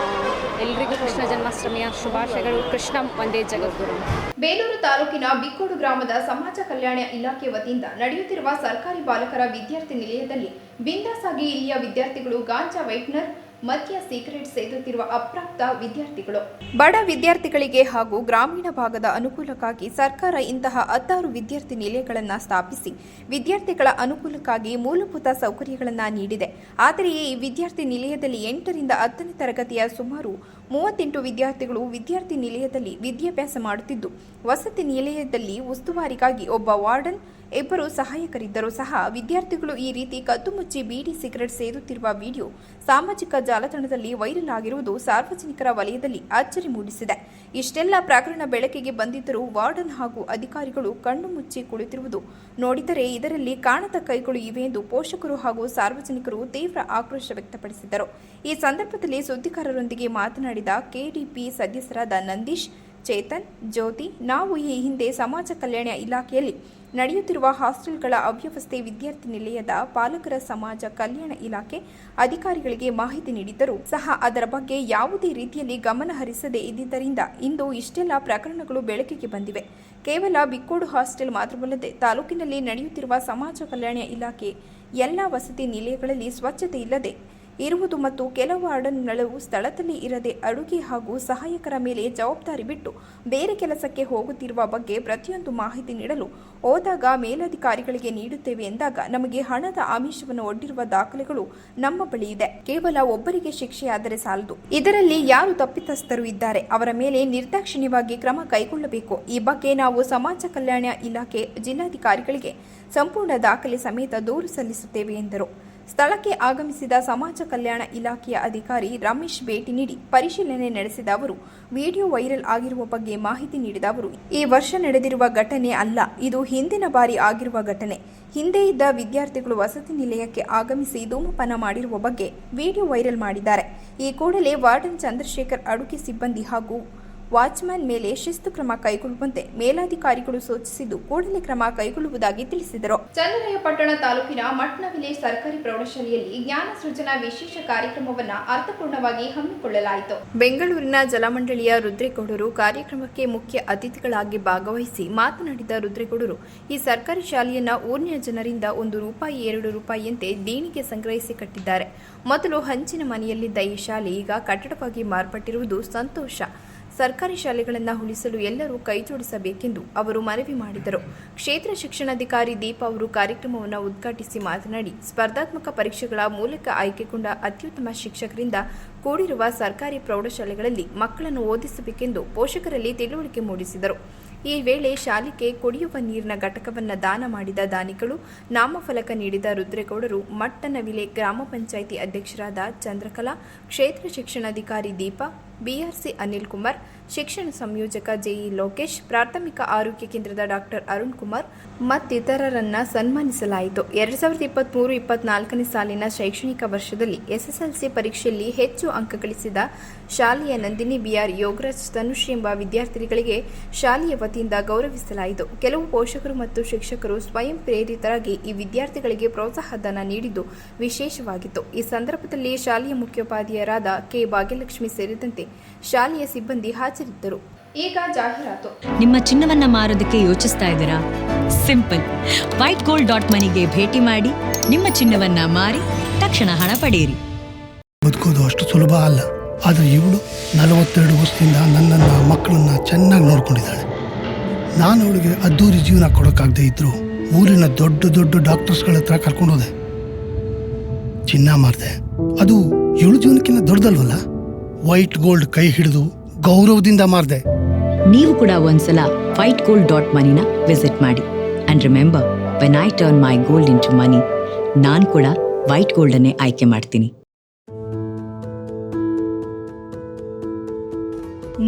ಎಲ್ರಿಗೂ ಕೃಷ್ಣ ಜನ್ಮಾಷ್ಟಮಿಯ ಶುಭಾಶಯಗಳು. ಕೃಷ್ಣ ಒಂದೇ ಜಗದ್ಗುರು. ಬೇಲೂರು ತಾಲೂಕಿನ ಬಿಕ್ಕೋಡು ಗ್ರಾಮದ ಸಮಾಜ ಕಲ್ಯಾಣ ಇಲಾಖೆ ವತಿಯಿಂದ ನಡೆಯುತ್ತಿರುವ ಸರ್ಕಾರಿ ಬಾಲಕರ ವಿದ್ಯಾರ್ಥಿ ನಿಲಯದಲ್ಲಿ ಬಿಂದಾಸಾಗಿ ಇಲ್ಲಿಯ ವಿದ್ಯಾರ್ಥಿಗಳು ಗಾಂಜಾ, ವೈಟ್ನರ್, ಮದ್ಯ, ಸಿಗರೆಟ್ ಸೇದುತ್ತಿರುವ ಅಪ್ರಾಪ್ತ ವಿದ್ಯಾರ್ಥಿಗಳು. ಬಡ ವಿದ್ಯಾರ್ಥಿಗಳಿಗೆ ಹಾಗೂ ಗ್ರಾಮೀಣ ಭಾಗದ ಅನುಕೂಲಕ್ಕಾಗಿ ಸರ್ಕಾರ ಇಂತಹ 16 ವಿದ್ಯಾರ್ಥಿ ನಿಲಯಗಳನ್ನು ಸ್ಥಾಪಿಸಿ ವಿದ್ಯಾರ್ಥಿಗಳ ಅನುಕೂಲಕ್ಕಾಗಿ ಮೂಲಭೂತ ಸೌಕರ್ಯಗಳನ್ನು ನೀಡಿದೆ. ಆದರೆ ಈ ವಿದ್ಯಾರ್ಥಿ ನಿಲಯದಲ್ಲಿ 8 ರಿಂದ 10ನೇ ತರಗತಿಯ ಸುಮಾರು 38 ವಿದ್ಯಾರ್ಥಿಗಳು ವಿದ್ಯಾರ್ಥಿ ನಿಲಯದಲ್ಲಿ ವಿದ್ಯಾಭ್ಯಾಸ ಮಾಡುತ್ತಿದ್ದು, ವಸತಿ ನಿಲಯದಲ್ಲಿ ಉಸ್ತುವಾರಿಗಾಗಿ ಒಬ್ಬ ವಾರ್ಡನ್, 2 ಸಹಾಯಕರಿದ್ದರೂ ಸಹ ವಿದ್ಯಾರ್ಥಿಗಳು ಈ ರೀತಿ ಕದ್ದುಮುಚ್ಚಿ ಬೀಡಿ, ಸಿಗರೆಟ್ ಸೇದುತ್ತಿರುವ ವಿಡಿಯೋ ಸಾಮಾಜಿಕ ಜಾಲತಾಣದಲ್ಲಿ ವೈರಲ್ ಆಗಿರುವುದು ಸಾರ್ವಜನಿಕರ ವಲಯದಲ್ಲಿ ಅಚ್ಚರಿ ಮೂಡಿಸಿದೆ. ಇಷ್ಟೆಲ್ಲ ಪ್ರಕರಣ ಬೆಳಕಿಗೆ ಬಂದಿದ್ದರೂ ವಾರ್ಡನ್ ಹಾಗೂ ಅಧಿಕಾರಿಗಳು ಕಣ್ಣು ಮುಚ್ಚಿ ಕುಳಿತಿರುವುದು ನೋಡಿದರೆ ಇದರಲ್ಲಿ ಕಾಣದ ಕೈಗಳು ಇವೆ ಎಂದು ಪೋಷಕರು ಹಾಗೂ ಸಾರ್ವಜನಿಕರು ತೀವ್ರ ಆಕ್ರೋಶ ವ್ಯಕ್ತಪಡಿಸಿದರು. ಈ ಸಂದರ್ಭದಲ್ಲಿ ಸುದ್ದಿಗಾರರೊಂದಿಗೆ ಮಾತನಾಡಿದ ಕೆಡಿಪಿ ಸದಸ್ಯರಾದ ನಂದೀಶ್, ಚೇತನ್, ಜ್ಯೋತಿ, ನಾವು ಈ ಹಿಂದೆ ಸಮಾಜ ಕಲ್ಯಾಣ ಇಲಾಖೆಯಲ್ಲಿ ನಡೆಯುತ್ತಿರುವ ಹಾಸ್ಟೆಲ್ಗಳ ಅವ್ಯವಸ್ಥೆ ವಿದ್ಯಾರ್ಥಿ ನಿಲಯದ ಪಾಲಕರ ಸಮಾಜ ಕಲ್ಯಾಣ ಇಲಾಖೆ ಅಧಿಕಾರಿಗಳಿಗೆ ಮಾಹಿತಿ ನೀಡಿದ್ದರೂ ಸಹ ಅದರ ಬಗ್ಗೆ ಯಾವುದೇ ರೀತಿಯಲ್ಲಿ ಗಮನ ಹರಿಸದೇ ಇದ್ದಿದ್ದರಿಂದ ಇಂದು ಇಷ್ಟೆಲ್ಲ ಪ್ರಕರಣಗಳು ಬೆಳಕಿಗೆ ಬಂದಿವೆ. ಕೇವಲ ಬಿಕ್ಕೋಡು ಹಾಸ್ಟೆಲ್ ಮಾತ್ರವಲ್ಲದೆ ತಾಲೂಕಿನಲ್ಲಿ ನಡೆಯುತ್ತಿರುವ ಸಮಾಜ ಕಲ್ಯಾಣ ಇಲಾಖೆ ಎಲ್ಲ ವಸತಿ ನಿಲಯಗಳಲ್ಲಿ ಸ್ವಚ್ಛತೆ ಇಲ್ಲದೆ ಇರುವುದು ಮತ್ತು ಕೆಲವು ವಾರ್ಡನ್ಗಳು ಸ್ಥಳದಲ್ಲಿ ಇರದೆ ಅಡುಗೆ ಹಾಗೂ ಸಹಾಯಕರ ಮೇಲೆ ಜವಾಬ್ದಾರಿ ಬಿಟ್ಟು ಬೇರೆ ಕೆಲಸಕ್ಕೆ ಹೋಗುತ್ತಿರುವ ಬಗ್ಗೆ ಪ್ರತಿಯೊಂದು ಮಾಹಿತಿ ನೀಡಲು ಹೋದಾಗ ಮೇಲಧಿಕಾರಿಗಳಿಗೆ ನೀಡುತ್ತೇವೆ ಎಂದಾಗ ನಮಗೆ ಹಣದ ಆಮಿಷವನ್ನು ಒಡ್ಡಿರುವ ದಾಖಲೆಗಳು ನಮ್ಮ ಬಳಿ ಇದೆ. ಕೇವಲ ಒಬ್ಬರಿಗೆ ಶಿಕ್ಷೆಯಾದರೆ ಸಾಲದು, ಇದರಲ್ಲಿ ಯಾರು ತಪ್ಪಿತಸ್ಥರು ಇದ್ದಾರೆ ಅವರ ಮೇಲೆ ನಿರ್ದಾಕ್ಷಿಣ್ಯವಾಗಿ ಕ್ರಮ ಕೈಗೊಳ್ಳಬೇಕು. ಈ ಬಗ್ಗೆ ನಾವು ಸಮಾಜ ಕಲ್ಯಾಣ ಇಲಾಖೆ ಜಿಲ್ಲಾಧಿಕಾರಿಗಳಿಗೆ ಸಂಪೂರ್ಣ ದಾಖಲೆ ಸಮೇತ ದೂರು ಸಲ್ಲಿಸುತ್ತೇವೆ ಎಂದರು. ಸ್ಥಳಕ್ಕೆ ಆಗಮಿಸಿದ ಸಮಾಜ ಕಲ್ಯಾಣ ಇಲಾಖೆಯ ಅಧಿಕಾರಿ ರಮೇಶ್ ಭೇಟಿ ನೀಡಿ ಪರಿಶೀಲನೆ ನಡೆಸಿದ ಅವರು ವಿಡಿಯೋ ವೈರಲ್ ಆಗಿರುವ ಬಗ್ಗೆ ಮಾಹಿತಿ ನೀಡಿದ ಅವರು, ಈ ವರ್ಷ ನಡೆದಿರುವ ಘಟನೆ ಅಲ್ಲ, ಇದು ಹಿಂದಿನ ಬಾರಿ ಆಗಿರುವ ಘಟನೆ. ಹಿಂದೆ ಇದ್ದ ವಿದ್ಯಾರ್ಥಿಗಳು ವಸತಿ ನಿಲಯಕ್ಕೆ ಆಗಮಿಸಿ ಧೂಮಪಾನ ಮಾಡಿರುವ ಬಗ್ಗೆ ವಿಡಿಯೋ ವೈರಲ್ ಮಾಡಿದ್ದಾರೆ. ಈ ಕೂಡಲೇ ವಾರ್ಡನ್ ಚಂದ್ರಶೇಖರ್, ಅಡುಗೆ ಸಿಬ್ಬಂದಿ ಹಾಗೂ ವಾಚ್ಮ್ಯಾನ್ ಮೇಲೆ ಶಿಸ್ತು ಕ್ರಮ ಕೈಗೊಳ್ಳುವಂತೆ ಮೇಲಾಧಿಕಾರಿಗಳು ಸೂಚಿಸಿದ್ದು ಕೂಡಲೇ ಕ್ರಮ ಕೈಗೊಳ್ಳುವುದಾಗಿ ತಿಳಿಸಿದರು. ಚನ್ನರಾಯಪಟ್ಟಣ ತಾಲೂಕಿನ ಮಟ್ನವಿಲೆ ಸರ್ಕಾರಿ ಪ್ರೌಢಶಾಲೆಯಲ್ಲಿ ಜ್ಞಾನ ಸೃಜನಾ ವಿಶೇಷ ಕಾರ್ಯಕ್ರಮವನ್ನು ಅರ್ಥಪೂರ್ಣವಾಗಿ ಹಮ್ಮಿಕೊಳ್ಳಲಾಯಿತು. ಬೆಂಗಳೂರಿನ ಜಲಮಂಡಳಿಯ ರುದ್ರೇಗೌಡರು ಕಾರ್ಯಕ್ರಮಕ್ಕೆ ಮುಖ್ಯ ಅತಿಥಿಗಳಾಗಿ ಭಾಗವಹಿಸಿ ಮಾತನಾಡಿದ ರುದ್ರೇಗೌಡರು, ಈ ಸರ್ಕಾರಿ ಶಾಲೆಯನ್ನ ಊರಿನ ಜನರಿಂದ ₹1, ₹2 ದೇಣಿಗೆ ಸಂಗ್ರಹಿಸಿ ಕಟ್ಟಿದ್ದಾರೆ. ಮೊದಲು ಹಂಚಿನ ಮನೆಯಲ್ಲಿದ್ದ ಈ ಶಾಲೆ ಈಗ ಕಟ್ಟಡವಾಗಿ ಮಾರ್ಪಟ್ಟಿರುವುದು ಸಂತೋಷ. ಸರ್ಕಾರಿ ಶಾಲೆಗಳನ್ನು ಉಳಿಸಲು ಎಲ್ಲರೂ ಕೈಜೋಡಿಸಬೇಕೆಂದು ಅವರು ಮನವಿ ಮಾಡಿದರು. ಕ್ಷೇತ್ರ ಶಿಕ್ಷಣಾಧಿಕಾರಿ ದೀಪ ಅವರು ಕಾರ್ಯಕ್ರಮವನ್ನು ಉದ್ಘಾಟಿಸಿ ಮಾತನಾಡಿ, ಸ್ಪರ್ಧಾತ್ಮಕ ಪರೀಕ್ಷೆಗಳ ಮೂಲಕ ಆಯ್ಕೆಗೊಂಡ ಅತ್ಯುತ್ತಮ ಶಿಕ್ಷಕರಿಂದ ಕೂಡಿರುವ ಸರ್ಕಾರಿ ಪ್ರೌಢಶಾಲೆಗಳಲ್ಲಿ ಮಕ್ಕಳನ್ನು ಓದಿಸಬೇಕೆಂದು ಪೋಷಕರಲ್ಲಿ ತಿಳುವಳಿಕೆ ಮೂಡಿಸಿದರು. ಈ ವೇಳೆ ಶಾಲೆಗೆ ಕುಡಿಯುವ ನೀರಿನ ಘಟಕವನ್ನು ದಾನ ಮಾಡಿದ ದಾನಿಗಳು, ನಾಮಫಲಕ ನೀಡಿದ ರುದ್ರೇಗೌಡರು, ಮಟ್ಟನವಿಲೆ ಗ್ರಾಮ ಪಂಚಾಯಿತಿ ಅಧ್ಯಕ್ಷರಾದ ಚಂದ್ರಕಲಾ, ಕ್ಷೇತ್ರ ಶಿಕ್ಷಣಾಧಿಕಾರಿ ದೀಪ, ಬಿಆರ್ಸಿ ಅನಿಲ್ ಕುಮಾರ್, ಶಿಕ್ಷಣ ಸಂಯೋಜಕ ಜೆಇ ಲೋಕೇಶ್, ಪ್ರಾಥಮಿಕ ಆರೋಗ್ಯ ಕೇಂದ್ರದ ಡಾಕ್ಟರ್ ಅರುಣ್ ಕುಮಾರ್ ಮತ್ತಿತರರನ್ನ ಸನ್ಮಾನಿಸಲಾಯಿತು. 2023-24ನೇ ಸಾಲಿನ ಶೈಕ್ಷಣಿಕ ವರ್ಷದಲ್ಲಿ ಎಸ್ಎಸ್ಎಲ್ಸಿ ಪರೀಕ್ಷೆಯಲ್ಲಿ ಹೆಚ್ಚು ಅಂಕ ಗಳಿಸಿದ ಶಾಲೆಯ ನಂದಿನಿ, ಬಿಆರ್, ಯೋಗರಾಜ್, ತನುಶ್ರೀ ಎಂಬ ವಿದ್ಯಾರ್ಥಿಗಳಿಗೆ ಶಾಲೆಯ ವತಿಯಿಂದ ಗೌರವಿಸಲಾಯಿತು. ಕೆಲವು ಪೋಷಕರು ಮತ್ತು ಶಿಕ್ಷಕರು ಸ್ವಯಂ ಪ್ರೇರಿತರಾಗಿ ಈ ವಿದ್ಯಾರ್ಥಿಗಳಿಗೆ ಪ್ರೋತ್ಸಾಹಧನ ನೀಡಿದ್ದು ವಿಶೇಷವಾಗಿತ್ತು. ಈ ಸಂದರ್ಭದಲ್ಲಿ ಶಾಲೆಯ ಮುಖ್ಯೋಪಾಧ್ಯಾಯರಾದ ಕೆ ಭಾಗ್ಯಲಕ್ಷ್ಮಿ ಸೇರಿದಂತೆ ಶಾಲೆಯ ಸಿಬ್ಬಂದಿ ಹಾಜರಿದ್ದರು. ಈಗ ಜಾಹೀರಾತು. ನಿಮ್ಮ ಚಿನ್ನವನ್ನ ಮಾರೋದಕ್ಕೆ ಯೋಚಿಸ್ತಾ ಇದ್ದೀರಾ? ಸಿಂಪಲ್. whitegold.moneyಗೆ ಭೇಟಿ ಮಾಡಿ ನಿಮ್ಮ ಚಿನ್ನವನ್ನ ಮಾರಿ ತಕ್ಷಣ ಹಣ ಪಡೆಯಿರಿ. ಬದುಕೋದು ಅಷ್ಟು ಸುಲಭ ಅಲ್ಲ. ಆದರೆ ಇವಳು 42 ವರ್ಷದಿಂದ ನನ್ನನ್ನ, ಮಕ್ಕಳನ್ನ ಚೆನ್ನಾಗಿ ನೋಡ್ಕೊಂಡಿದ್ದಾಳೆ. ನಾನು ಅವಳಿಗೆ ಅದ್ದೂರಿ ಜೀವನ ಕೊಡೋಕ್ಕಾಗದೇ ಇದ್ರು ಊರಿನ ದೊಡ್ಡ ದೊಡ್ಡ ಡಾಕ್ಟರ್ಸ್ಗಳ ಹತ್ರ ಕರ್ಕೊಂಡೋದೆ. ಚಿನ್ನ ಮಾರ್ದೆ. ಅದು ಇವಳು ಜೀವನಕ್ಕಿಂತ ದೊಡ್ಡದಲ್ವಲ್ಲ. ವೈಟ್ ಗೋಲ್ಡ್ ಕೈ ಹಿಡಿದು ಗೌರವದಿಂದ ಮಾರ್ದೆ. ನೀವು ಕೂಡ ಒಂದ್ಸಲ whitegold.moneyನ ವಿಸಿಟ್ ಮಾಡಿ. And remember, when I turn my gold into money, ನಾನು ಕೂಡ ವೈಟ್ ಗೋಲ್ಡ್ ಅನ್ನೇ ಆಯ್ಕೆ ಮಾಡ್ತೀನಿ.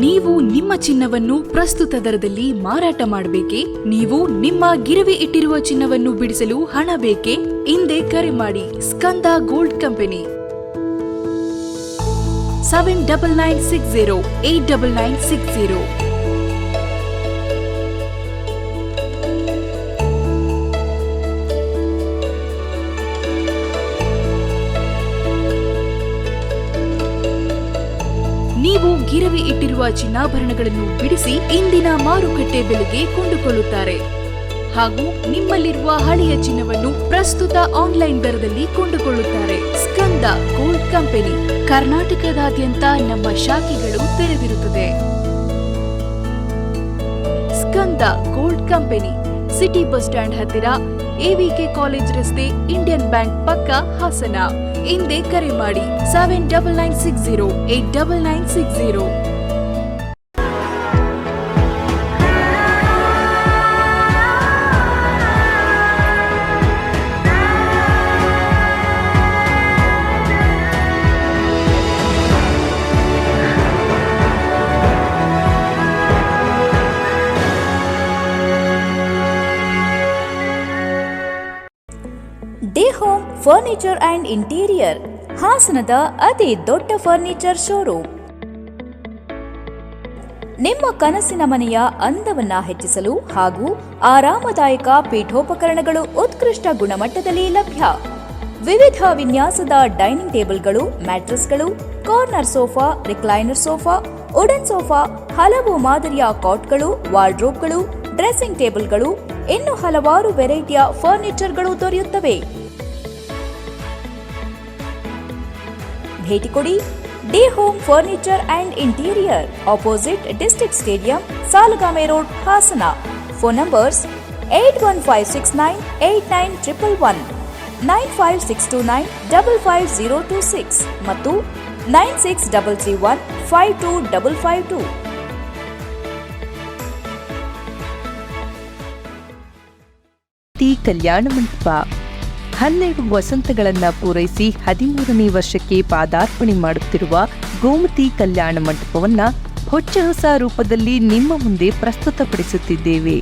ನೀವು ನಿಮ್ಮ ಚಿನ್ನವನ್ನು ಪ್ರಸ್ತುತ ದರದಲ್ಲಿ ಮಾರಾಟ ಮಾಡಬೇಕೇ? ನೀವು ನಿಮ್ಮ ಗಿರವಿ ಇಟ್ಟಿರುವ ಚಿನ್ನವನ್ನು ಬಿಡಿಸಲು ಹಣ ಬೇಕೇ? ಹಿಂದೆ ಕರೆ ಮಾಡಿ ಸ್ಕಂದ ಗೋಲ್ಡ್ ಕಂಪನಿ 7996089960. ನೀವು ಗಿರವಿ ಇಟ್ಟಿರುವ ಚಿನ್ನಾಭರಣಗಳನ್ನು ಬಿಡಿಸಿ ಇಂದಿನ ಮಾರುಕಟ್ಟೆ ಬೆಲೆಗೆ ಕೊಂಡುಕೊಳ್ಳುತ್ತಾರೆ ಹಾಗೂ ನಿಮ್ಮಲ್ಲಿರುವ ಹಳೆಯ ಚಿನ್ನವನ್ನು ಪ್ರಸ್ತುತ ಆನ್ಲೈನ್ ದರದಲ್ಲಿ ಕೊಂಡುಕೊಳ್ಳುತ್ತಾರೆ. ಸ್ಕಂದ ಗೋಲ್ಡ್ ಕಂಪನಿ ಕರ್ನಾಟಕದಾದ್ಯಂತ ನಮ್ಮ ಶಾಖೆಗಳು ತೆರೆದಿರುತ್ತದೆ. Skanda gold company city bus stand ಹತ್ತಿರ, ಎವಿಕೆ ಕಾಲೇಜ್ ರಸ್ತೆ, ಇಂಡಿಯನ್ ಬ್ಯಾಂಕ್ ಪಕ್ಕ, ಹಾಸನ. ಹಿಂದೆ ಕರೆ ಮಾಡಿ 7996089960. D home furniture and interior, ಹಾಸನದ ಅತಿ ದೊಡ್ಡ ಫರ್ನಿಚರ್ ಶೋರೂಮ್. ನಿಮ್ಮ ಕನಸಿನ ಮನೆಯ ಅಂದವನ್ನ ಹೆಚ್ಚಿಸಲು ಹಾಗೂ ಆರಾಮದಾಯಕ ಪೀಠೋಪಕರಣಗಳು ಉತ್ಕೃಷ್ಟ ಗುಣಮಟ್ಟದಲ್ಲಿ ಲಭ್ಯ. ವಿವಿಧ ವಿನ್ಯಾಸದ ಡೈನಿಂಗ್ ಟೇಬಲ್ಗಳು, ಮ್ಯಾಟ್ರೆಸ್ಗಳು, corner sofa, recliner sofa, wooden sofa, ಹಲವು ಮಾದರಿಯ ಕಾಟ್ಗಳು, ವಾರ್ಡ್ರೋಬ್ಗಳು, ಡ್ರೆಸ್ಸಿಂಗ್ ಟೇಬಲ್ಗಳು, ಇನ್ನು ಹಲವಾರು ವೆರೈಟಿಯ ಫರ್ನಿಚರ್ಗಳು ದೊರೆಯುತ್ತವೆ. ಭೇಟಿ ಕೊಡಿ D home furniture and interior, opposite district stadium, Salagame road, Hassan. Phone numbers 8156989111, 9562955026 ಮತ್ತು 9633152552. ಕಲ್ಯಾಣ ಮಂಟಪ 12 ವಸಂತಗಳನ್ನು ಪೂರೈಸಿ 13ನೇ ವರ್ಷಕ್ಕೆ ಪಾದಾರ್ಪಣೆ ಮಾಡುತ್ತಿರುವ ಗೋಮತಿ ಕಲ್ಯಾಣ ಮಂಟಪವನ್ನ ಹೊಚ್ಚ ಹೊಸ ರೂಪದಲ್ಲಿ ನಿಮ್ಮ ಮುಂದೆ ಪ್ರಸ್ತುತಪಡಿಸುತ್ತಿದ್ದೇವೆ.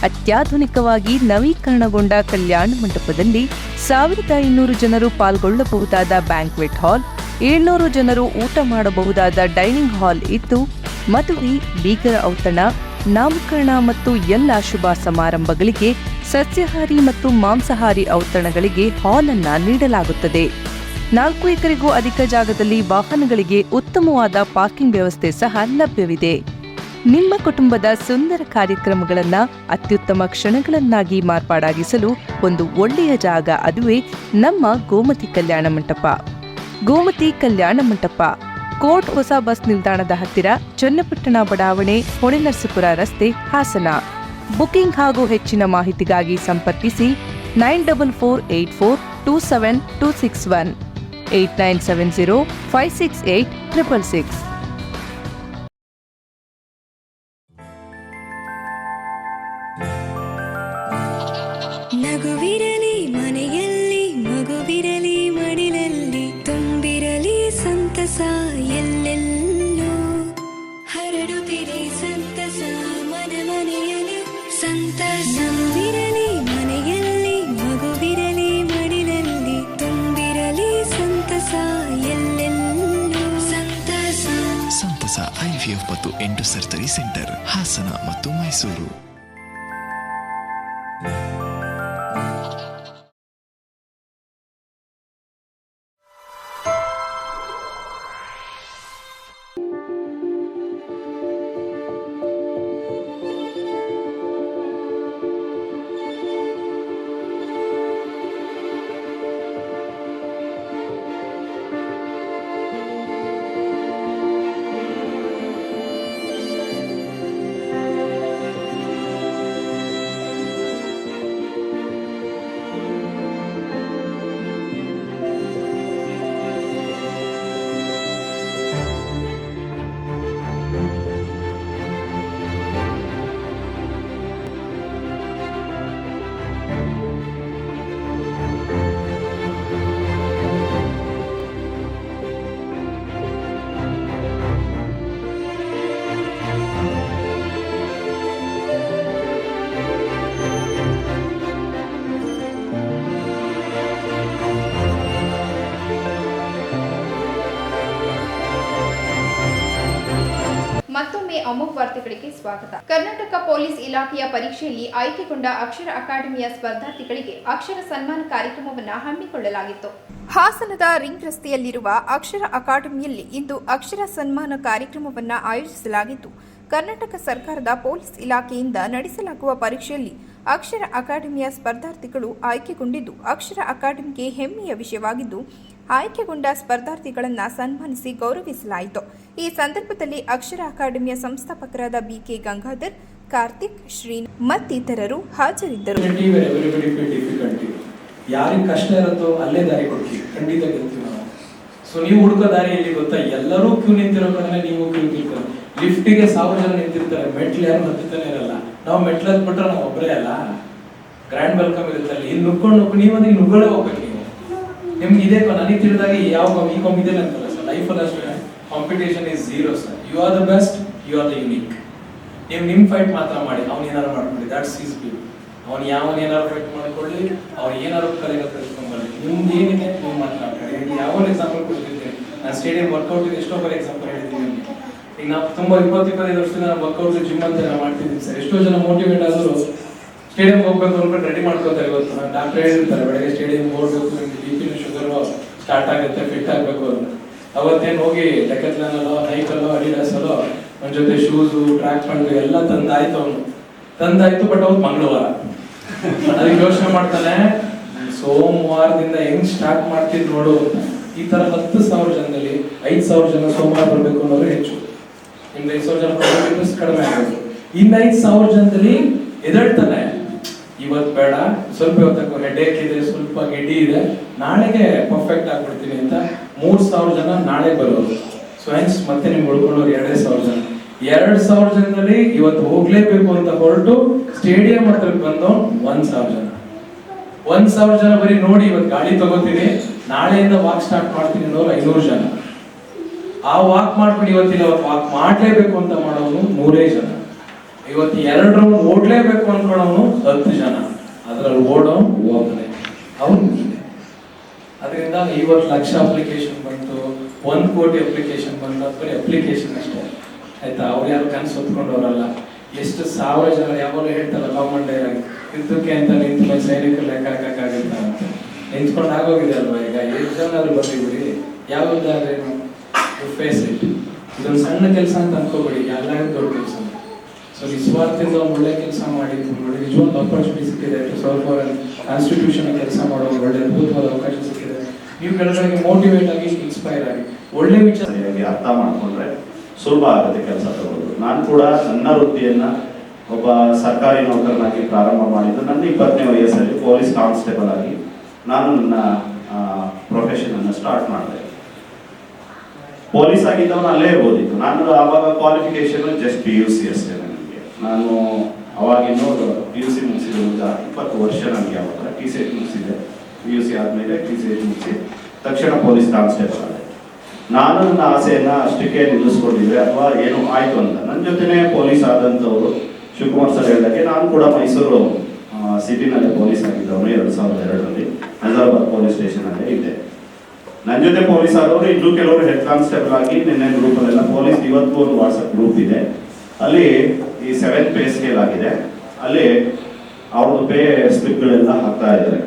ಅತ್ಯಾಧುನಿಕವಾಗಿ ನವೀಕರಣಗೊಂಡ ಕಲ್ಯಾಣ ಮಂಟಪದಲ್ಲಿ 1500 ಜನರು ಪಾಲ್ಗೊಳ್ಳಬಹುದಾದ ಬ್ಯಾಂಕ್ವೆಟ್ ಹಾಲ್, 700 ಜನರು ಊಟ ಮಾಡಬಹುದಾದ ಡೈನಿಂಗ್ ಹಾಲ್ ಇದ್ದು, ಮದುವೆ, ಬೀಗರ ಔತಣ, ನಾಮಕರಣ ಮತ್ತು ಎಲ್ಲ ಶುಭ ಸಮಾರಂಭಗಳಿಗೆ, ಸಸ್ಯಾಹಾರಿ ಮತ್ತು ಮಾಂಸಾಹಾರಿ ಔತಣಗಳಿಗೆ ಹಾಲ್ ಅನ್ನ ನೀಡಲಾಗುತ್ತದೆ. 4 ಎಕರೆಗೂ ಅಧಿಕ ಜಾಗದಲ್ಲಿ ವಾಹನಗಳಿಗೆ ಉತ್ತಮವಾದ ಪಾರ್ಕಿಂಗ್ ವ್ಯವಸ್ಥೆ ಸಹ ಲಭ್ಯವಿದೆ. ನಿಮ್ಮ ಕುಟುಂಬದ ಸುಂದರ ಕಾರ್ಯಕ್ರಮಗಳನ್ನು ಅತ್ಯುತ್ತಮ ಕ್ಷಣಗಳನ್ನಾಗಿ ಮಾರ್ಪಾಡಾಗಿಸಲು ಒಂದು ಒಳ್ಳೆಯ ಜಾಗ, ಅದುವೇ ನಮ್ಮ ಗೋಮತಿ ಕಲ್ಯಾಣ ಮಂಟಪ. ಗೋಮತಿ ಕಲ್ಯಾಣ ಮಂಟಪ ಕೋರ್ಟ್ ಹೊಸ ಬಸ್ ನಿಲ್ದಾಣದ ಹತ್ತಿರ, ಚನ್ನಪಟ್ಟಣ ಬಡಾವಣೆ, ಹೊಳೆನರಸೀಪುರ ರಸ್ತೆ, ಹಾಸನ. ಬುಕಿಂಗ್ ಹಾಗೂ ಹೆಚ್ಚಿನ ಮಾಹಿತಿಗಾಗಿ ಸಂಪರ್ಕಿಸಿ 9448427261, 8970568666. ನಗುವಿರಲಿ ಮನೆಯಲ್ಲಿ, ಮಗುವಿರಲಿ ಮಡಿಲಲ್ಲಿ, ತುಂಬಿರಲಿ ಸಂತಸ ಎಲ್ಲೆಲ್ಲೂ, ಹರಡುತ್ತಿರಿ ಸಂತಸ ಮನ ಮನೆಯಲ್ಲಿ ಸಂತಸ. ನಗುವಿರಲಿ ಮನೆಯಲ್ಲಿ, ಮಗುವಿರಲಿ ಮಡಿಲಲ್ಲಿ, ತುಂಬಿರಲಿ ಸಂತಸ ಎಲ್ಲೆಲ್ಲೂ ಸಂತಸ. ಸಂತಸ IVF ಮತ್ತು ಎಂಟು ಸರ್ಜರಿ ಸೆಂಟರ್, ಹಾಸನ ಮತ್ತು ಮೈಸೂರು. ಮತ್ತೊಮ್ಮೆ ಅಮೋಘ ವಾರ್ತೆಗಳಿಗೆ ಸ್ವಾಗತ. ಕರ್ನಾಟಕ ಪೊಲೀಸ್ ಇಲಾಖೆಯ ಪರೀಕ್ಷೆಯಲ್ಲಿ ಆಯ್ಕೆಗೊಂಡ ಅಕ್ಷರ ಅಕಾಡೆಮಿಯ ಸ್ಪರ್ಧಾರ್ಥಿಗಳಿಗೆ ಅಕ್ಷರ ಸನ್ಮಾನ ಕಾರ್ಯಕ್ರಮವನ್ನು ಹಮ್ಮಿಕೊಳ್ಳಲಾಗಿತ್ತು. ಹಾಸನದ ರಿಂಗ್ ರಸ್ತೆಯಲ್ಲಿರುವ ಅಕ್ಷರ ಅಕಾಡೆಮಿಯಲ್ಲಿ ಇಂದು ಅಕ್ಷರ ಸನ್ಮಾನ ಕಾರ್ಯಕ್ರಮವನ್ನು ಆಯೋಜಿಸಲಾಗಿತ್ತು. ಕರ್ನಾಟಕ ಸರ್ಕಾರದ ಪೊಲೀಸ್ ಇಲಾಖೆಯಿಂದ ನಡೆಸಲಾಗುವ ಪರೀಕ್ಷೆಯಲ್ಲಿ ಅಕ್ಷರ ಅಕಾಡೆಮಿಯ ಸ್ಪರ್ಧಾರ್ಥಿಗಳು ಆಯ್ಕೆಗೊಂಡಿದ್ದು ಅಕ್ಷರ ಅಕಾಡೆಮಿಗೆ ಹೆಮ್ಮೆಯ ವಿಷಯವಾಗಿದ್ದು, ಆಯ್ಕೆಗೊಂಡ ಸ್ಪರ್ಧಾರ್ಥಿಗಳನ್ನು ಸನ್ಮಾನಿಸಿ ಗೌರವಿಸಲಾಯಿತು. ಈ ಸಂದರ್ಭದಲ್ಲಿ ಅಕ್ಷರ ಅಕಾಡೆಮಿಯ ಸಂಸ್ಥಾಪಕರಾದ ಬಿಕೆ ಗಂಗಾಧರ್, ಕಾರ್ತಿಕ್, ಶ್ರೀನ್ ಮತ್ತಿತರರು ಹಾಜರಿದ್ದರು. ಯಾರಿಗೆ ಕಷ್ಟ ಇರುತ್ತೋ ಅಲ್ಲೇ ದಾರಿ ಕೊಡ್ತೀವಿ, ಖಂಡಿತ ಗೆಲ್ತೀವಿ ನಾವು. ಸೊ ನೀವು ಹುಡುಕೋ ದಾರಿ ಎಲ್ಲಿ ಗೊತ್ತಾ? ಎಲ್ಲರೂ ಕ್ಯೂ ನಿಂತಿರೋ ಕಡೆ ನೀವು ಕ್ಯೂ ನಿಂತಿರ್ತಾರೆ. ಲಿಫ್ಟಿಗೆ 1000 ಜನ ನಿಂತಿರ್ತಾರೆ, ಮೆಟ್ಲು ಯಾರು ಹತ್ತುತ್ತಾನೆ ಇರಲ್ಲ. ನಾವು ಮೆಟ್ಲು ಹತ್ಬಿಟ್ರೆ ನಾವು ಒಬ್ಬರೇ ಅಲ್ಲ, ಗ್ರ್ಯಾಂಡ್ ವೆಲ್ಕಮ್ ಇರುತ್ತೆ ಅಲ್ಲಿ. ಇಲ್ಲಿ ನುಗ್ಕೊಂಡು ನೀವು ಅದಕ್ಕೆ ನುಗ್ಗಳೇ ಹೋಗ್ಬೇಕು. ನೀವು ನಿಮ್ಗೆ ಇದೇ ನನಗೆ ತಿಳಿದಾಗ ಯಾವ ಈ ಕಾಂಪಿಟೇಷನ್ ಅಂತಲ್ಲ ಸರ್, ಲೈಫಲ್ಲಿ ಅಷ್ಟೇ competition is zero sir. You are the best, you are the unique. ನೀವು ನಿಮ್ಮ ಫೈಟ್ ಮಾತ್ರ ಮಾಡಿ, ಅವ್ನು ಏನಾರು ಮಾಡ್ಕೊಳ್ಳಿ, ದಟ್ಸ್ ಈಸ್ ಬ್ಯೂಟಿ. ಅವ್ನು ಯಾವನೇನಾರು ಫೈಟ್ ಮಾಡ್ಕೊಳ್ಳಿ, ಅವ್ನು ಏನಾರು ಕಲೆಗಳು ಕಲಿಸ್ಕೊಂಡ್ಬರ್ಲಿ. ನಿಮ್ದು ಏನಿದೆ ನೀವು ಮಾತನಾಡ್ತಾರೆ. ಯಾವ ಎಕ್ಸಾಂಪಲ್ ಕೊಡ್ತಿದ್ದೀನಿ ನಾನು, ಸ್ಟೇಡಿಯಂ ವರ್ಕೌಟ್ ಎಷ್ಟೋ ಬರೋ ಎಕ್ಸಾಂಪಲ್ ಹೇಳಿದ್ದೀನಿ. ಈಗ ನಾವು ತುಂಬ 20-25 ವರ್ಷದಿಂದ ನಾನು ವರ್ಕೌಟ್ ಜಿಮ್ ಅಂತ ಮಾಡ್ತಿದ್ದೀನಿ ಸರ್. ಎಷ್ಟೋ ಜನ ಮೋಟಿವೇಟ್ ಆದರೂ ಸ್ಟೇಡಿಯಂ ಹೋಗ್ಬೇಕು ಅಂದ್ಬಿಟ್ಟು ರೆಡಿ ಮಾಡ್ಕೋತಾರೆ. ಇವತ್ತು ನಾನು ಡಾಕ್ಟರ್ ಹೇಳಿರ್ತಾರೆ ಬೆಳಗ್ಗೆ ಸ್ಟೇಡಿಯಂ ಹೋಗ್ಬೇಕು, ನಿಮ್ಗೆ BP ಶುಗರು ಸ್ಟಾರ್ಟ್ ಆಗುತ್ತೆ, ಫಿಟ್ ಆಗಬೇಕು ಅಂತ. ಅವತ್ತೇನು ಹೋಗಿ ಡೆಕತ್ಲನಲ್ಲೋ ನೈಕಲ್ಲೋ ಅಡಿಡಾಸಲ್ಲೋ ನನ್ನ ಜೊತೆ ಶೂಸು ಟ್ರ್ಯಾಕ್ ಪ್ಯಾಂಟ್ ಎಲ್ಲ ತಂದಾಯ್ತು. ತಂದಾಯ್ತು, ಬಟ್ ಅವತ್ತು ಮಂಗಳವಾರ. ಅದಕ್ಕೆ ಯೋಚನೆ ಮಾಡ್ತಾನೆ, ಸೋಮವಾರದಿಂದ ಹೆಂಗ್ ಸ್ಟಾರ್ಟ್ ಮಾಡ್ತಿದ್ ನೋಡು ಅಂತ. ಈ ತರ 10,000 ಜನದಲ್ಲಿ 5,000 ಜನ ಸೋಮವಾರ ಬರಬೇಕು ಅನ್ನೋದು ಹೆಚ್ಚು. ನಿಮ್ಗೆ 5,000 ಜನ ಕಡಿಮೆ ಆಗೋದು. ಇನ್ನು 5,000 ಜನದಲ್ಲಿ ಎದಳ್ತಾನೆ, ಇವತ್ತು ಬೇಡ, ಸ್ವಲ್ಪ ಇವತ್ತು ಹೆಡೇಕ್ ಇದೆ, ಸ್ವಲ್ಪ ಗೆಡ್ಡಿ ಇದೆ, ನಾಳೆಗೆ ಪರ್ಫೆಕ್ಟ್ ಆಗ್ಬಿಡ್ತೀನಿ ಅಂತ 3,000 ಜನ ನಾಳೆ ಬರೋರು. ಸೊ ಹೆಂಗ್ಸ್ ಮತ್ತೆ ನಿಮ್ಗೆ ಉಳ್ಕೊಳ್ಳೋರು 2,000 ಜನ. 2,000 ಜನದಲ್ಲಿ ಇವತ್ತು ಹೋಗ್ಲೇಬೇಕು ಅಂತ ಹೊರಟು ಸ್ಟೇಡಿಯಂ ಹತ್ರ ಬಂದು 1,000 ಜನ. 1,000 ಜನ ಬರೀ ನೋಡಿ ಇವತ್ತು ಗಾಡಿ ತಗೋತೀನಿ, ನಾಳೆಯಿಂದ ವಾಕ್ ಸ್ಟಾರ್ಟ್ ಮಾಡ್ತೀನಿ ಅನ್ನೋರು 500 ಜನ. ಆ ವಾಕ್ ಮಾಡ್ಕೊಂಡು ಇವತ್ತಿಲ್ಲ, ವಾಕ್ ಮಾಡ್ಲೇಬೇಕು ಅಂತ ಮಾಡೋನು 100 ಜನ. ಇವತ್ತು 2 ರೌಂಡ್ ಓಡ್ಲೇಬೇಕು ಅನ್ಕೊಳ್ಳೋನು 10 ಜನ. ಅದ್ರಲ್ಲಿ ಓಡೋನು ಒಬ್ಬನೇ, ಅವ್ನು ನೀನೆ. ಅದರಿಂದ 50 ಲಕ್ಷ ಅಪ್ಲಿಕೇಶನ್ ಬಂತು, 1 ಕೋಟಿ ಅಪ್ಲಿಕೇಶನ್ ಬಂತು. ಬರೀ ಅಪ್ಲಿಕೇಶನ್ ಅಷ್ಟೇ ಆಯ್ತಾ. ಅವ್ರು ಯಾರು ಕನಸು ಹೊತ್ಕೊಂಡವ್ರಲ್ಲ. ಎಷ್ಟು 1000 ಜನ ಯಾವಾಗಲೂ ಹೇಳ್ತಾರಲ್ಲ ಗೌರ್ಮೆಂಟ್ ಡೈರಾಗಿ, ಯುದ್ಧಕ್ಕೆ ಅಂತ ನಿಂತು ಸೈನಿಕರು ಲೆಕ್ಕ ಹಾಕಕ್ಕಾಗುತ್ತ ಅಂತ ನಿಂತ್ಕೊಂಡು ಆಗೋಗಿದೆ ಅಲ್ವಾ. ಈಗ 8 ಜನ ಬಂದಿಬಿಡಿ, ಯಾವುದಾದ್ರೇನು ಫೇಸ್ ಇಟ್. ಇದೊಂದು ಸಣ್ಣ ಕೆಲಸ ಅಂತ ಅನ್ಕೋಬೇಡಿ, ಎಲ್ಲ ದೊಡ್ಡ ಕೆಲಸ. ಸೊ ನಿಸ್ವಾರ್ಥದಿಂದ ಒಂದು ಒಳ್ಳೆ ಕೆಲಸ ಮಾಡಿದ್ದು ನೋಡಿ, ನಿಜವಾದ ಅಪರ್ಚುನಿಟಿ ಸಿಕ್ಕಿದೆ. ಕಾನ್ಸ್ಟಿಟ್ಯೂಷನ್ ಕೆಲಸ ಮಾಡೋ ಒಳ್ಳೆ ಅದ್ಭುತವಾದ ಅವಕಾಶ ಸಿಕ್ಕಿದೆ. ನೀವು ಕೆಲವರಿಗೆ ಮೋಟಿವೇಟ್ ಆಗಿ, ಇನ್ಸ್ಪೈರ್ ಆಗಿ ಒಳ್ಳೆ ವಿಚಾರ ಅರ್ಥ ಮಾಡ್ಕೊಂಡ್ರೆ ಸುಲಭ ಆಗುತ್ತೆ ಕೆಲಸ ತಗೊಳ್ಳೋದು. ನಾನು ಕೂಡ ನನ್ನ ವೃತ್ತಿಯನ್ನ ಒಬ್ಬ ಸರ್ಕಾರಿ ನೌಕರನಾಗಿ ಪ್ರಾರಂಭ ಮಾಡಿದ್ದು ನನ್ನ 20ನೇ ವಯಸ್ಸಲ್ಲಿ ಪೊಲೀಸ್ ಕಾನ್ಸ್ಟೇಬಲ್ ಆಗಿ ನಾನು ನನ್ನ ಪ್ರೊಫೆಷನ್ ಅನ್ನು ಸ್ಟಾರ್ಟ್ ಮಾಡಿದೆ. ಪೊಲೀಸ್ ಆಗಿದ್ದವನು ಅಲ್ಲೇ ಓದಿದ್ದು. ನಾನು ಆವಾಗ ಕ್ವಾಲಿಫಿಕೇಶನ್ ಜಸ್ಟ್ PUC ಅಷ್ಟೇ ನನಗೆ. ನಾನು ಅವಾಗಿನ್ನೂ PUC ಮುಗಿಸಿದ 20 ವರ್ಷ ನನಗೆ. ಆವಾಗ TCH ಮುಗಿಸಿದೆ. PUC ಆದಮೇಲೆ TCH ಮುಗಿಸಿ ತಕ್ಷಣ ಪೊಲೀಸ್ ಕಾನ್ಸ್ಟೇಬಲ್ ಆದೆ. ನಾನು ನನ್ನ ಆಸೆಯನ್ನ ಅಷ್ಟಕ್ಕೆ ನಿಲ್ಲಿಸ್ಕೊಂಡಿದ್ದೆ ಅಥವಾ ಏನು ಆಯ್ತು ಅಂತ. ನನ್ನ ಜೊತೆನೇ ಪೊಲೀಸ್ ಆದಂಥವ್ರು ಶಿವಕುಮಾರ್ ಸರ್ ಹೇಳಿದಾಗೆ ನಾನು ಕೂಡ ಮೈಸೂರು ಸಿಟಿನಲ್ಲೇ ಪೊಲೀಸ್ ಆಗಿದ್ದವನು. 2002ರಲ್ಲಿ ಹೈದರಾಬಾದ್ ಪೊಲೀಸ್ ಸ್ಟೇಷನ್ ಅಲ್ಲೇ ಇದ್ದೆ. ನನ್ನ ಜೊತೆ ಪೊಲೀಸ್ ಆದವರು ಇನ್ನೂ ಕೆಲವರು ಹೆಡ್ ಕಾನ್ಸ್ಟೇಬಲ್ ಆಗಿ ನಿನ್ನೆ ಗ್ರೂಪಲ್ಲೆಲ್ಲ ಪೊಲೀಸ್ ಇವತ್ತು ಒಂದು ವಾಟ್ಸಪ್ ಗ್ರೂಪ್ ಇದೆ. ಅಲ್ಲಿ ಈ 7 ಪೇ ಸ್ಕೇಲ್ ಆಗಿದೆ. ಅಲ್ಲಿ ಅವ್ರದ್ದು ಪೇ ಸ್ಲಿಪ್ಗಳೆಲ್ಲ ಹಾಕ್ತಾ ಇದ್ದಾರೆ.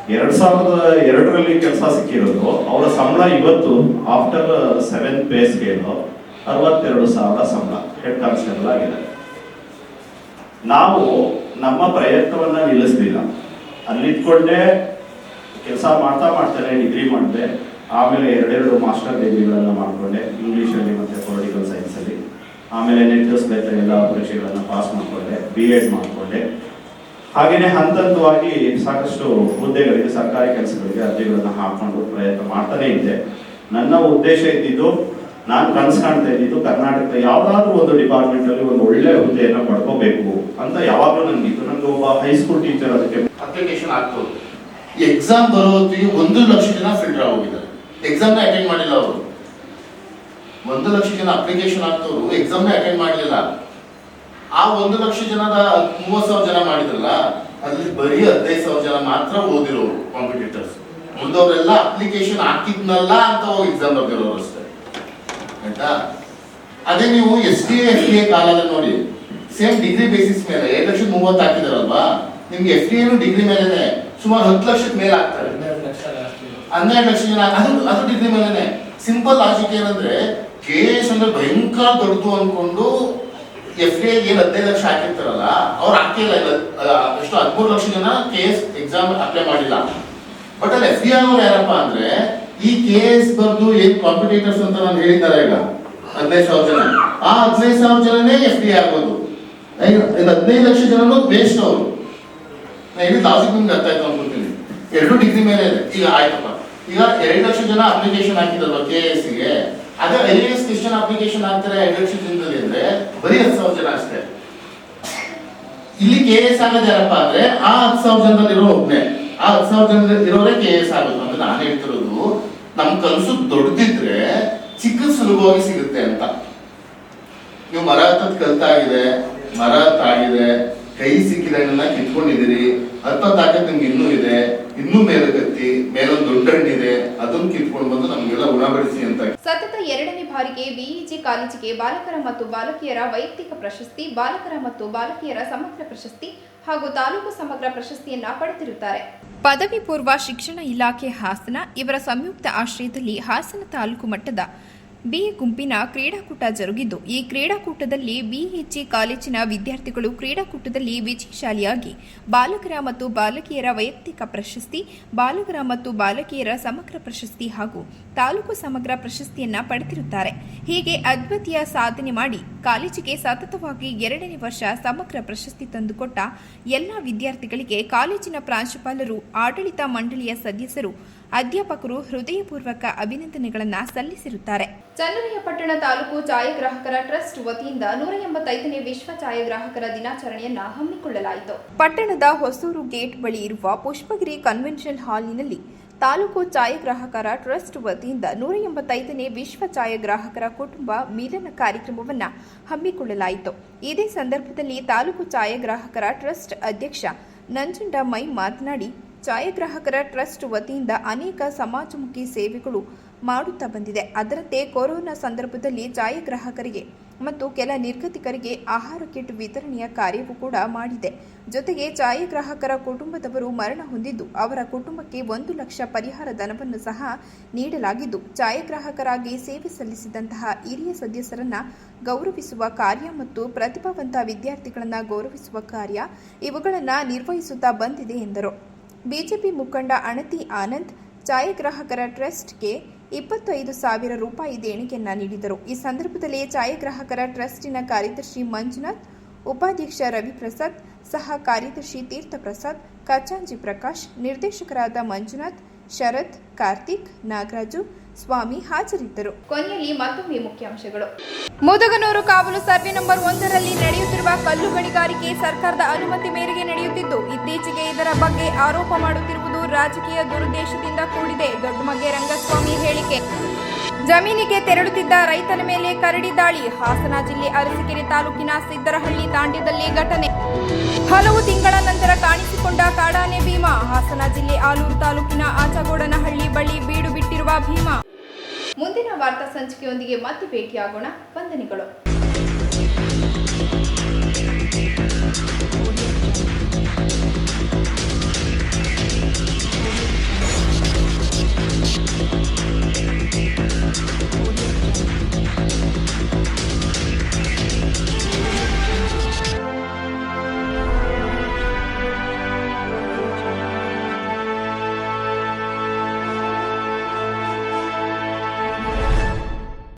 2002ರಲ್ಲಿ ಕೆಲಸ ಸಿಕ್ಕಿರೋದು. ಅವರ ಸಂಬಳ ಇವತ್ತು ಆಫ್ಟರ್ 7 ಪೇ ಸ್ಕೇಲ್ 62,000 ಸಂಬಳ ಹೆಡ್ ಕಾನ್ಸ್ಟೇಬಲ್ ಆಗಿದೆ. ನಾವು ನಮ್ಮ ಪ್ರಯತ್ನವನ್ನ ನಿಲ್ಲಿಸಲಿಲ್ಲ. ಅಲ್ಲಿದ್ಕೊಂಡೇ ಕೆಲಸ ಮಾಡ್ತಾನೆ ಡಿಗ್ರಿ ಮಾಡಿದೆ. ಆಮೇಲೆ 2 ಮಾಸ್ಟರ್ ಡಿಗ್ರಿಗಳನ್ನು ಮಾಡಿಕೊಂಡೆ, ಇಂಗ್ಲೀಷಲ್ಲಿ ಮತ್ತು ಪೊಲಿಟಿಕಲ್ ಸೈನ್ಸಲ್ಲಿ. ಆಮೇಲೆ ನೆಟ್ ಸಹಿತ ಎಲ್ಲ ಪರೀಕ್ಷೆಗಳನ್ನು ಪಾಸ್ ಮಾಡಿಕೊಂಡೆ, B.Ed ಮಾಡಿಕೊಂಡೆ. ಹಾಗೆಯೇ ಹಂತವಾಗಿ ಸಾಕಷ್ಟು ಹುದ್ದೆಗಳಿಗೆ, ಸರ್ಕಾರಿ ಕೆಲಸಗಳಿಗೆ ಅರ್ಜಿಗಳನ್ನು ಹಾಕೊಂಡು ಪ್ರಯತ್ನ ಮಾಡ್ತಾನೆ ಇದ್ದೆ. ನನ್ನ ಉದ್ದೇಶ ಇದ್ದಿದ್ದು, ನಾನು ಕನಸು ಕಾಣ್ತಾ ಇದ್ದಿದ್ದು ಕರ್ನಾಟಕದ ಯಾವುದಾದ್ರೂ ಒಂದು ಡಿಪಾರ್ಟ್ಮೆಂಟಲ್ಲಿ ಒಂದು ಒಳ್ಳೆ ಹುದ್ದೆಯನ್ನು ಪಡ್ಕೋಬೇಕು ಅಂತ ಯಾವಾಗಲೂ ನನಗಿತ್ತು. ನನಗೆ ಒಬ್ಬ ಹೈಸ್ಕೂಲ್ ಟೀಚರ್ ಅದಕ್ಕೆ ಅಪ್ಲಿಕೇಶನ್ ಆಗ್ತದೆ. ಎಕ್ಸಾಮ್ ಬರೋತ್ತಿಗೆ 1 ಲಕ್ಷ ಜನ ಫಿಲ್ಟರ್ ಆಗೋಗಿದ್ದಾರೆ. ಎಕ್ಸಾಮ್ನ ಅಟೆಂಡ್ ಮಾಡಿಲ್ಲ ಅವರು. 1 ಲಕ್ಷ ಜನ ಅಪ್ಲಿಕೇಶನ್ ಆಗ್ತವ್ರು ಎಕ್ಸಾಮ್ನ ಅಟೆಂಡ್ ಮಾಡಲಿಲ್ಲ. ಆ 1 ಲಕ್ಷ ಜನದ 30,000 ಜನ ಮಾಡಿದ್ರಲ್ಲ, ಅಲ್ಲಿ ಬರೀ 15,000 ಜನ ಮಾತ್ರ ಓದಿರೋರು ಕಾಂಪಿಟೇಟರ್ಸ್. ಮುಂದವರೆಲ್ಲ ಅಪ್ಲಿಕೇಶನ್ ಹಾಕಿದ್ನಲ್ಲ ಅಂತ ಹೋಗಿ ಎಕ್ಸಾಮ್ ಬರ್ದಿರೋರು ಅಷ್ಟೇ. ಆಯ್ತಾ? ಅದೇ ನೀವು SDA ಕಾಲದ ನೋಡಿ, ಸೇಮ್ ಡಿಗ್ರಿ ಬೇಸಿಸ್ ಮೇಲೆ 7,30,000 ಹಾಕಿದಾರಲ್ವಾ, ನಿಮ್ಗೆ FDA ಡಿಗ್ರಿ ಮೇಲೆ ಸುಮಾರು 10 ಲಕ್ಷದ ಮೇಲೆ ಆಗ್ತಾರೆ. 12 ಲಕ್ಷ ಜನ ಅದು ಡಿಗ್ರಿ ಮೇಲೆನೆ. ಸಿಂಪಲ್ ಲಾಜಿಕ್ ಏನಂದ್ರೆ KS ಅಂದ್ರೆ ಭಯಂಕರ ದೊಡ್ಡದು ಅನ್ಕೊಂಡು FDA ಏನು 15 ಲಕ್ಷ ಹಾಕಿರ್ತಾರಲ್ಲ, ಅವ್ರು ಹಾಕಿಲ್ಲ. ಎಷ್ಟು 13 ಲಕ್ಷ ಜನ KS ಎಕ್ಸಾಮ್ ಅಪ್ಲೈ ಮಾಡಿಲ್ಲ. ಬಟ್ ಅಲ್ಲಿ FDA ಅವ್ರು ಯಾರಪ್ಪ ಅಂದ್ರೆ ಈ KS ಬರ್ದು ಏನ್ ಕಾಂಪಿಟೇಟರ್ಸ್ ಅಂತ ನಾನು ಹೇಳಿದ್ದಾರೆ ಈಗ 15,000 ಜನ, ಆ 15,000 ಜನನೇ FDA ಆಗೋದು. 15 ಲಕ್ಷ ಜನನು ವೇಸ್ಟ್ ಅವರು. ನಾನು ಹೇಳಿದ ಲಾಜಿಕ್ ನಿಮ್ಗೆ ಅರ್ಥ ಆಯ್ತು ಅನ್ಕೊಳ್ತೀನಿ. 2 ಡಿಗ್ರಿ ಮೇಲೆ ಇದೆ. ಈಗ ಆಯ್ತಪ್ಪ, ಈಗ 2 ಲಕ್ಷ ಜನ ಅಪ್ಲಿಕೇಶನ್ ಹಾಕಿದಲ್ವ KS-ಗೆ, ಅದೇ IAS ಕ್ವೆಶ್ಚನ್ ಅಪ್ಲಿಕೇಶನ್ ಆಗ್ತಾರೆ 2 ಲಕ್ಷ ಜನದಲ್ಲಿ ಅಂದ್ರೆ ಬರೀ 10,000 ಜನ ಅಷ್ಟೇ. ಇಲ್ಲಿ KS ಆಗೋದು ಯಾರಪ್ಪ ಅಂದ್ರೆ ಆ 10,000 ಜನದಲ್ಲಿ ಇರೋ ಒಬ್ಬನೇ, ಆ 10,000 ಜನದಲ್ಲಿ ಇರೋರೇ KS ಆಗೋದು ಅಂತ ನಾನು ಹೇಳ್ತಿರೋದು. ನಮ್ ಕನಸು ದೊಡ್ಡದಿದ್ರೆ ಚಿಕ್ಕ ಸುಲಭವಾಗಿ ಸಿಗುತ್ತೆ ಅಂತ. ನೀವು ಮರ ಹತ್ತದ್ ಕಲ್ತಾಗಿದೆ, ಮರ ಹತ್ತಾಗಿದೆ, ಕೈ ಸಿಕ್ಕಿದ ಕಿತ್ಕೊಂಡಿದ್ದೀರಿ, ಹತ್ತತ್ತಾಕತ್ ನಿಮ್ಗೆ ಇನ್ನೂ ಇದೆ, ಇನ್ನೂ ಮೇಲೆ ಕತ್ತಿ ಮೇಲೊಂದು ದೊಡ್ಡ ಹಣ್ಣಿದೆ, ಅದನ್ನು ಕಿತ್ಕೊಂಡು ಬಂದು ನಮ್ಗೆಲ್ಲ ಉಣಬಡಿಸಿ ಅಂತ. ಸತತ 2ನೇ ಬಾರಿಗೆ BEG ಕಾಲೇಜಿಗೆ ಬಾಲಕರ ಮತ್ತು ಬಾಲಕಿಯರ ವೈಯಕ್ತಿಕ ಪ್ರಶಸ್ತಿ, ಬಾಲಕರ ಮತ್ತು ಬಾಲಕಿಯರ ಸಮಗ್ರ ಪ್ರಶಸ್ತಿ ಹಾಗೂ ತಾಲೂಕು ಸಮಗ್ರ ಪ್ರಶಸ್ತಿಯನ್ನ ಪಡೆದಿರುತ್ತಾರೆ. ಪದವಿ ಪೂರ್ವ ಶಿಕ್ಷಣ ಇಲಾಖೆ ಹಾಸನ ಇವರ ಸಂಯುಕ್ತ ಆಶ್ರಯದಲ್ಲಿ ಹಾಸನ ತಾಲೂಕು ಮಟ್ಟದ B ಗುಂಪಿನ ಕ್ರೀಡಾಕೂಟ ಜರುಗಿದ್ದು, ಈ ಕ್ರೀಡಾಕೂಟದಲ್ಲಿ BEG ಕಾಲೇಜಿನ ವಿದ್ಯಾರ್ಥಿಗಳು ಕ್ರೀಡಾಕೂಟದಲ್ಲಿ ವಿಜಯಶಾಲಿಯಾಗಿ ಬಾಲಕರ ಮತ್ತು ಬಾಲಕಿಯರ ವೈಯಕ್ತಿಕ ಪ್ರಶಸ್ತಿ, ಬಾಲಕರ ಮತ್ತು ಬಾಲಕಿಯರ ಸಮಗ್ರ ಪ್ರಶಸ್ತಿ ಹಾಗೂ ತಾಲೂಕು ಸಮಗ್ರ ಪ್ರಶಸ್ತಿಯನ್ನ ಪಡೆದಿರುತ್ತಾರೆ. ಹೀಗೆ ಅದ್ವಿತೀಯ ಸಾಧನೆ ಮಾಡಿ ಕಾಲೇಜಿಗೆ ಸತತವಾಗಿ 2ನೇ ವರ್ಷ ಸಮಗ್ರ ಪ್ರಶಸ್ತಿ ತಂದುಕೊಟ್ಟ ಎಲ್ಲ ವಿದ್ಯಾರ್ಥಿಗಳಿಗೆ ಕಾಲೇಜಿನ ಪ್ರಾಂಶುಪಾಲರು, ಆಡಳಿತ ಮಂಡಳಿಯ ಸದಸ್ಯರು, ಅಧ್ಯಾಪಕರು ಹೃದಯಪೂರ್ವಕ ಅಭಿನಂದನೆಗಳನ್ನು ಸಲ್ಲಿಸಿರುತ್ತಾರೆ. ಚನ್ನರಾಯಪಟ್ಟಣ ತಾಲೂಕು ಛಾಯಾಗ್ರಾಹಕರ ಟ್ರಸ್ಟ್ ವತಿಯಿಂದ 185ನೇ ವಿಶ್ವ ಛಾಯಾಗ್ರಾಹಕರ ದಿನಾಚರಣೆಯನ್ನ ಹಮ್ಮಿಕೊಳ್ಳಲಾಯಿತು. ಪಟ್ಟಣದ ಹೊಸೂರು ಗೇಟ್ ಬಳಿ ಇರುವ ಪುಷ್ಪಗಿರಿ ಕನ್ವೆನ್ಷನ್ ಹಾಲ್ನಲ್ಲಿ ತಾಲೂಕು ಛಾಯಾಗ್ರಾಹಕರ ಟ್ರಸ್ಟ್ ವತಿಯಿಂದ 185ನೇ ವಿಶ್ವ ಛಾಯಾಗ್ರಾಹಕರ ಕುಟುಂಬ ಮಿಲನ ಕಾರ್ಯಕ್ರಮವನ್ನು ಹಮ್ಮಿಕೊಳ್ಳಲಾಯಿತು. ಇದೇ ಸಂದರ್ಭದಲ್ಲಿ ತಾಲೂಕು ಛಾಯಾಗ್ರಾಹಕರ ಟ್ರಸ್ಟ್ ಅಧ್ಯಕ್ಷ ನಂಜುಂಡಮೈ ಮಾತನಾಡಿ, ಛಾಯಾಗ್ರಾಹಕರ ಟ್ರಸ್ಟ್ ವತಿಯಿಂದ ಅನೇಕ ಸಮಾಜಮುಖಿ ಸೇವೆಗಳು ಮಾಡುತ್ತಾ ಬಂದಿದೆ. ಅದರಂತೆ ಕೊರೋನಾ ಸಂದರ್ಭದಲ್ಲಿ ಛಾಯಾಗ್ರಾಹಕರಿಗೆ ಮತ್ತು ಕೆಲ ನಿರ್ಗತಿಕರಿಗೆ ಆಹಾರ ಕಿಟ್ ವಿತರಣೆಯ ಕಾರ್ಯವೂ ಕೂಡ ಮಾಡಿದೆ. ಜೊತೆಗೆ ಛಾಯಾಗ್ರಾಹಕರ ಕುಟುಂಬದವರು ಮರಣ ಹೊಂದಿದ್ದು ಅವರ ಕುಟುಂಬಕ್ಕೆ 1 ಲಕ್ಷ ಪರಿಹಾರ ಧನವನ್ನು ಸಹ ನೀಡಲಾಗಿದ್ದು, ಛಾಯಾಗ್ರಾಹಕರಾಗಿ ಸೇವೆ ಸಲ್ಲಿಸಿದಂತಹ ಹಿರಿಯ ಸದಸ್ಯರನ್ನ ಗೌರವಿಸುವ ಕಾರ್ಯ ಮತ್ತು ಪ್ರತಿಭಾವಂತ ವಿದ್ಯಾರ್ಥಿಗಳನ್ನು ಗೌರವಿಸುವ ಕಾರ್ಯ ಇವುಗಳನ್ನು ನಿರ್ವಹಿಸುತ್ತಾ ಬಂದಿದೆ ಎಂದರು. ಬಿಜೆಪಿ ಮುಖಂಡ ಅಣತಿ ಆನಂದ್ ಛಾಯಾಗ್ರಾಹಕರ ಟ್ರಸ್ಟ್ಗೆ 25,000 ರೂಪಾಯಿ ದೇಣಿಗೆಯನ್ನ ನೀಡಿದರು. ಈ ಸಂದರ್ಭದಲ್ಲಿ ಛಾಯಾಗ್ರಾಹಕರ ಟ್ರಸ್ಟಿನ ಕಾರ್ಯದರ್ಶಿ ಮಂಜುನಾಥ್, ಉಪಾಧ್ಯಕ್ಷ ರವಿಪ್ರಸಾದ್, ಸಹ ಕಾರ್ಯದರ್ಶಿ ತೀರ್ಥಪ್ರಸಾದ್, ಖಜಾಂಚಿ ಪ್ರಕಾಶ್, ನಿರ್ದೇಶಕರಾದ ಮಂಜುನಾಥ್, ಶರತ್, ಕಾರ್ತಿಕ್, ನಾಗರಾಜು, ಸ್ವಾಮಿ ಹಾಜರಿದ್ದರು. ಕೊನೆಯಲ್ಲಿ ಮತ್ತೊಮ್ಮೆ ಮುಖ್ಯಾಂಶಗಳು. ಮುದಗನೂರು ಕಾವಲು ಸರ್ವೆ ನಂಬರ್ 1ರಲ್ಲಿ ನಡೆಯುತ್ತಿರುವ ಕಲ್ಲು ಗಣಿಗಾರಿಕೆ ಸರ್ಕಾರದ ಅನುಮತಿ ಮೇರೆಗೆ ನಡೆಯುತ್ತಿದ್ದು, ಇತ್ತೀಚೆಗೆ ಇದರ ಬಗ್ಗೆ ಆರೋಪ ಮಾಡುತ್ತಿರುವುದು ರಾಜಕೀಯ ದುರುದ್ದೇಶದಿಂದ ಕೂಡಿದೆ. ದೊಡ್ಡಮಗ್ಗೆ ರಂಗಸ್ವಾಮಿ ಹೇಳಿಕೆ. ಜಮೀನಿಗೆ ತೆರಳುತ್ತಿದ್ದ ರೈತನ ಮೇಲೆ ಕರಡಿ ದಾಳಿ. ಹಾಸನ ಜಿಲ್ಲೆ ಅರಸೀಕೆರೆ ತಾಲೂಕಿನ ಸಿದ್ದರಹಳ್ಳಿ ತಾಂಡ್ಯದಲ್ಲಿ ಘಟನೆ. ಹಲವು ತಿಂಗಳ ನಂತರ ಕಾಣಿಸಿಕೊಂಡ ಕಾಡಾನೆ ಭೀಮಾ. ಹಾಸನ ಜಿಲ್ಲೆ ಆಲೂರು ತಾಲೂಕಿನ ಆಚಗೋಡನಹಳ್ಳಿ ಬಳಿ ಬೀಡು ಬಿಟ್ಟಿರುವ ಭೀಮಾ. ಮುಂದಿನ ವಾರ್ತಾ ಸಂಚಿಕೆಯೊಂದಿಗೆ ಮತ್ತೆ ಭೇಟಿಯಾಗೋಣ. ವಂದನೆಗಳು.